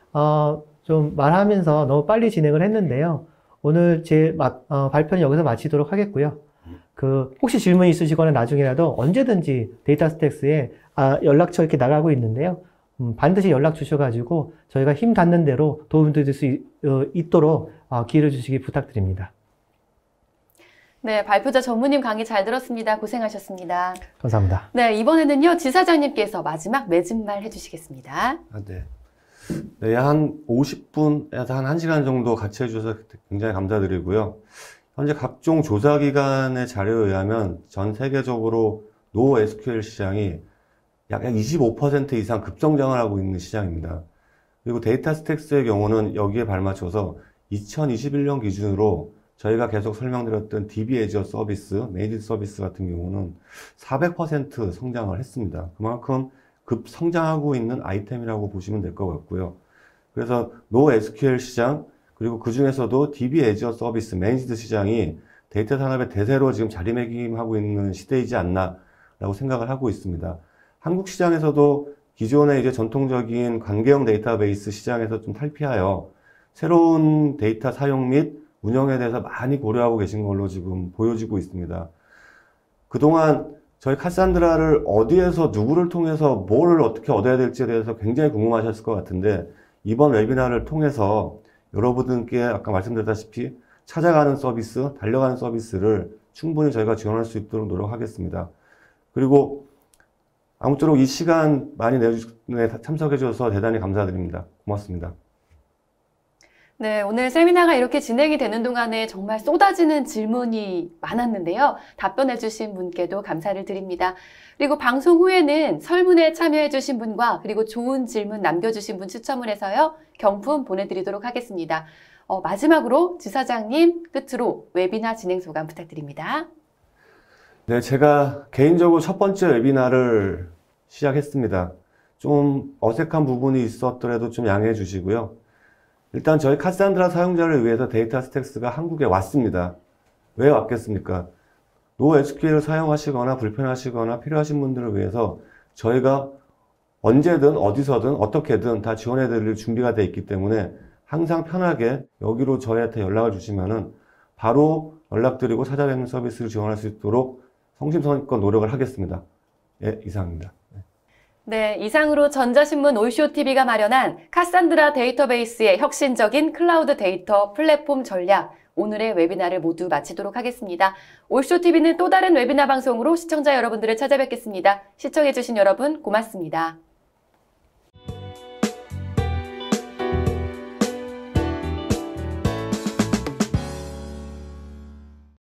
좀 말하면서 너무 빨리 진행을 했는데요. 오늘 제 발표는 여기서 마치도록 하겠고요. 혹시 질문 있으시거나 나중에라도 언제든지 데이터 스택스에 연락처 이렇게 나가고 있는데요. 반드시 연락 주셔가지고 저희가 힘 닿는 대로 도움 드릴 수 있도록 기회를 주시기 부탁드립니다. 네, 발표자 전무님 강의 잘 들었습니다. 고생하셨습니다. 감사합니다. 네, 이번에는요, 지사장님께서 마지막 맺음말 해주시겠습니다. 네. 네, 한 50분에서 한 1시간 정도 같이 해주셔서 굉장히 감사드리고요. 현재 각종 조사기관의 자료에 의하면 전 세계적으로 NoSQL 시장이 약 25% 이상 급성장을 하고 있는 시장입니다. 그리고 데이터 스택스의 경우는 여기에 발맞춰서 2021년 기준으로 저희가 계속 설명드렸던 DB 애저 서비스, 메이드 서비스 같은 경우는 400% 성장을 했습니다. 그만큼 급성장하고 있는 아이템이라고 보시면 될 것 같고요. 그래서 NoSQL 시장, 그리고 그 중에서도 DB 애저 서비스, 매니지드 시장이 데이터 산업의 대세로 지금 자리매김하고 있는 시대이지 않나라고 생각을 하고 있습니다. 한국 시장에서도 기존의 이제 전통적인 관계형 데이터베이스 시장에서 좀 탈피하여 새로운 데이터 사용 및 운영에 대해서 많이 고려하고 계신 걸로 지금 보여지고 있습니다. 그동안 저희 카산드라를 어디에서 누구를 통해서 뭘 어떻게 얻어야 될지에 대해서 굉장히 궁금하셨을 것 같은데 이번 웨비나를 통해서 여러분들께 아까 말씀드렸다시피 찾아가는 서비스, 달려가는 서비스를 충분히 저희가 지원할 수 있도록 노력하겠습니다. 그리고 아무쪼록 이 시간 많이 참석해 주셔서 대단히 감사드립니다. 고맙습니다. 네, 오늘 세미나가 이렇게 진행이 되는 동안에 정말 쏟아지는 질문이 많았는데요. 답변해 주신 분께도 감사를 드립니다. 그리고 방송 후에는 설문에 참여해 주신 분과 그리고 좋은 질문 남겨주신 분 추첨을 해서요. 경품 보내드리도록 하겠습니다. 마지막으로 지사장님 끝으로 웨비나 진행 소감 부탁드립니다. 네, 제가 개인적으로 첫 번째 웨비나를 시작했습니다. 좀 어색한 부분이 있었더라도 좀 양해해 주시고요. 일단 저희 카산드라 사용자를 위해서 데이터 스택스가 한국에 왔습니다. 왜 왔겠습니까? NoSQL을 사용하시거나 불편하시거나 필요하신 분들을 위해서 저희가 언제든 어디서든 어떻게든 다 지원해 드릴 준비가 되어 있기 때문에 항상 편하게 여기로 저희한테 연락을 주시면은 바로 연락드리고 찾아뵙는 서비스를 지원할 수 있도록 성심성의껏 노력을 하겠습니다. 예, 이상입니다. 네, 이상으로 전자신문 올쇼TV가 마련한 카산드라 데이터베이스의 혁신적인 클라우드 데이터 플랫폼 전략, 오늘의 웨비나를 모두 마치도록 하겠습니다. 올쇼TV는 또 다른 웨비나 방송으로 시청자 여러분들을 찾아뵙겠습니다. 시청해주신 여러분 고맙습니다.